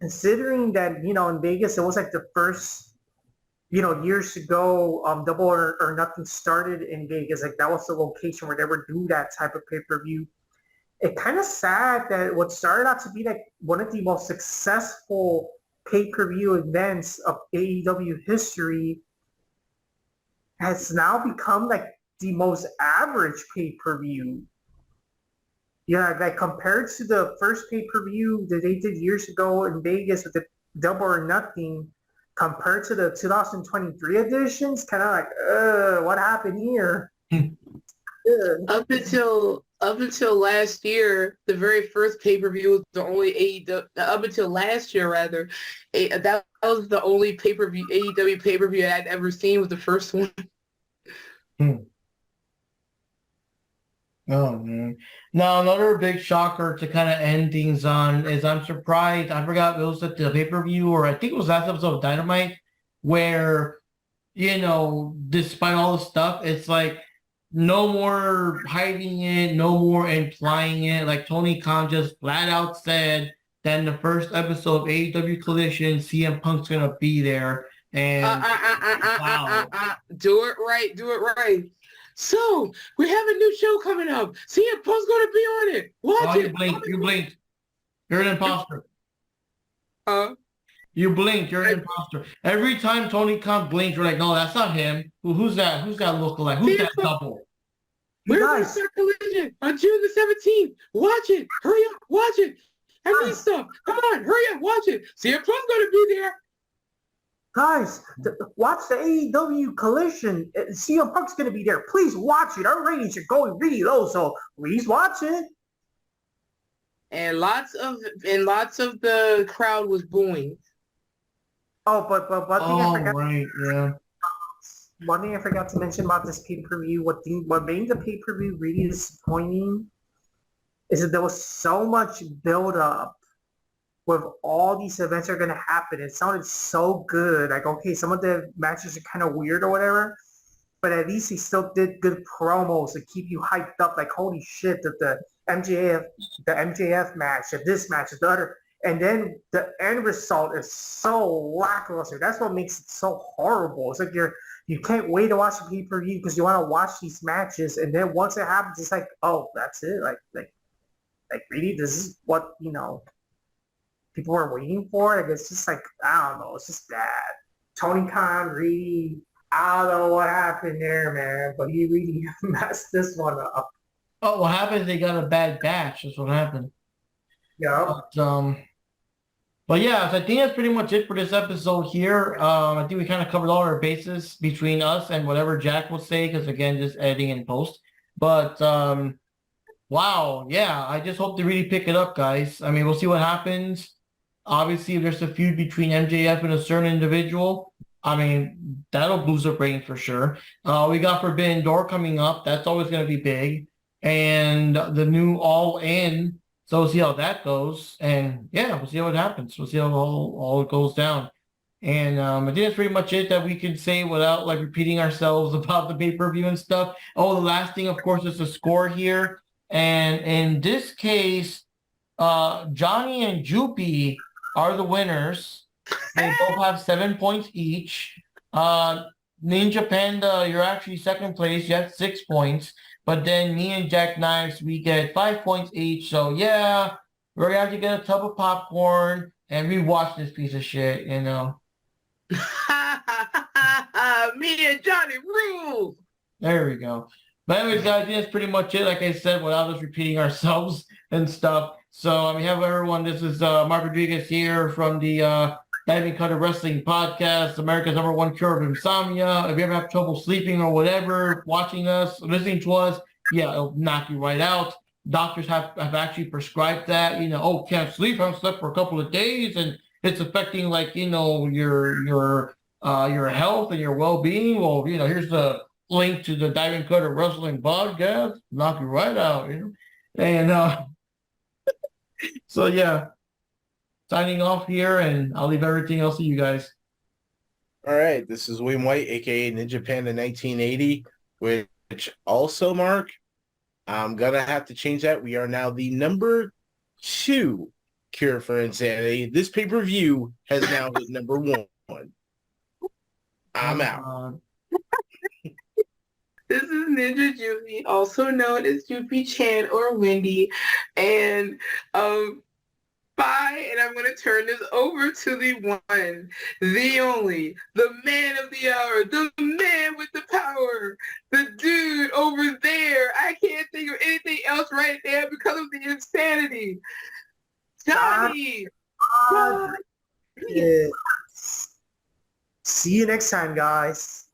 considering that, in Vegas, it was like the first, years ago, Double or Nothing started in Vegas. Like, that was the location where they would do that type of pay-per-view. It kind of sad that what started out to be like one of the most successful pay-per-view events of AEW history has now become like the most average pay-per-view. Yeah, like compared to the first pay-per-view that they did years ago in Vegas with the Double or Nothing, compared to the 2023 editions, kind of like, what happened here? Up until last year, the very first pay-per-view was the only AEW. Up until last year, rather, that was the only pay-per-view AEW pay-per-view I'd ever seen. Was the first one. Oh man! Now another big shocker to kind of end things on is I'm surprised. I forgot it was at the pay-per-view or I think it was last episode of Dynamite where despite all the stuff, it's like no more hiding it, no more implying it. Like Tony Khan just flat out said that in the first episode of AEW Collision, CM Punk's gonna be there. And wow. Do it right. Do it right. So we have a new show coming up. CM Punk's gonna be on it. Watch it. You blinked. You're an imposter. You blinked. You're an imposter. Every time Tony Khan blinks, you're like, no, that's not him. Who's that? Who's that lookalike? Who's that double? We're going to start Collision on June the 17th. Watch it. Hurry up. Watch it. I need stuff. Come on. Hurry up. Watch it. CM Punk's gonna be there. Guys, watch the AEW Collision. CM Punk's going to be there. Please watch it. Our ratings are going really low, so please watch it. And lots of the crowd was booing. Oh, but one thing I forgot. Right, yeah. One thing I forgot to mention about this pay-per-view, what made the pay-per-view really disappointing is that there was so much build-up with all these events are going to happen. It sounded so good. Like, okay, some of the matches are kind of weird or whatever, but at least he still did good promos to keep you hyped up. Like, holy shit, that the MJF match, this match, the other. And then the end result is so lackluster. That's what makes it so horrible. It's like you can't wait to watch the pay-per-view because you want to watch these matches. And then once it happens, it's like, oh, that's it. Like really, this is what, people were waiting for. Like, it's just like, I don't know. It's just bad. Tony Khan really, I don't know what happened there, man, but he really messed this one up. Oh, what happened? They got a bad batch. That's what happened. Yeah. But yeah, so I think that's pretty much it for this episode here. I think we kind of covered all our bases between us and whatever Jack will say, because again, just editing and post. But wow, yeah, I just hope they really pick it up, guys. I mean, we'll see what happens. Obviously, if there's a feud between MJF and a certain individual, I mean, that'll boost up ratings for sure. We got Forbidden Door coming up. That's always going to be big. And the new All In. So we'll see how that goes. And yeah, we'll see what happens. We'll see how all goes down. And I think that's pretty much it that we can say without like repeating ourselves about the pay-per-view and stuff. Oh, the last thing, of course, is the score here. And in this case, Johnny and Jupi are the winners. They both have 7 points each. Ninja Panda, you're actually second place. You have 6 points. But then me and Jack Knives, we get 5 points each. So yeah, we're going to have to get a tub of popcorn and rewatch this piece of shit, Me and Johnny rule. There we go. But anyways, guys, that's pretty much it. Like I said, without us repeating ourselves and stuff. So on behalf of everyone, this is Mark Rodriguez here from the Diving Cutter Wrestling Podcast, America's #1 cure of insomnia. If you ever have trouble sleeping or whatever, watching us, listening to us, yeah, it'll knock you right out. Doctors have actually prescribed that. Oh, can't sleep, haven't slept for a couple of days, and it's affecting your health and your well-being. Well, here's the link to the Diving Cutter Wrestling Podcast, knock you right out. And so yeah. Signing off here, and I'll leave everything else to you guys. All right, this is William White, aka Ninja Panda 1980, which also, Mark, I'm gonna have to change that. We are now the number 2 cure for insanity. This pay-per-view has now hit number 1. I'm out. This is Ninja Jupi, also known as Jupi Chan or Wendy, and bye. And I'm gonna turn this over to the one, the only, the man of the hour, the man with the power, the dude over there. I can't think of anything else right now because of the insanity. Johnny. Yeah. See you next time, guys.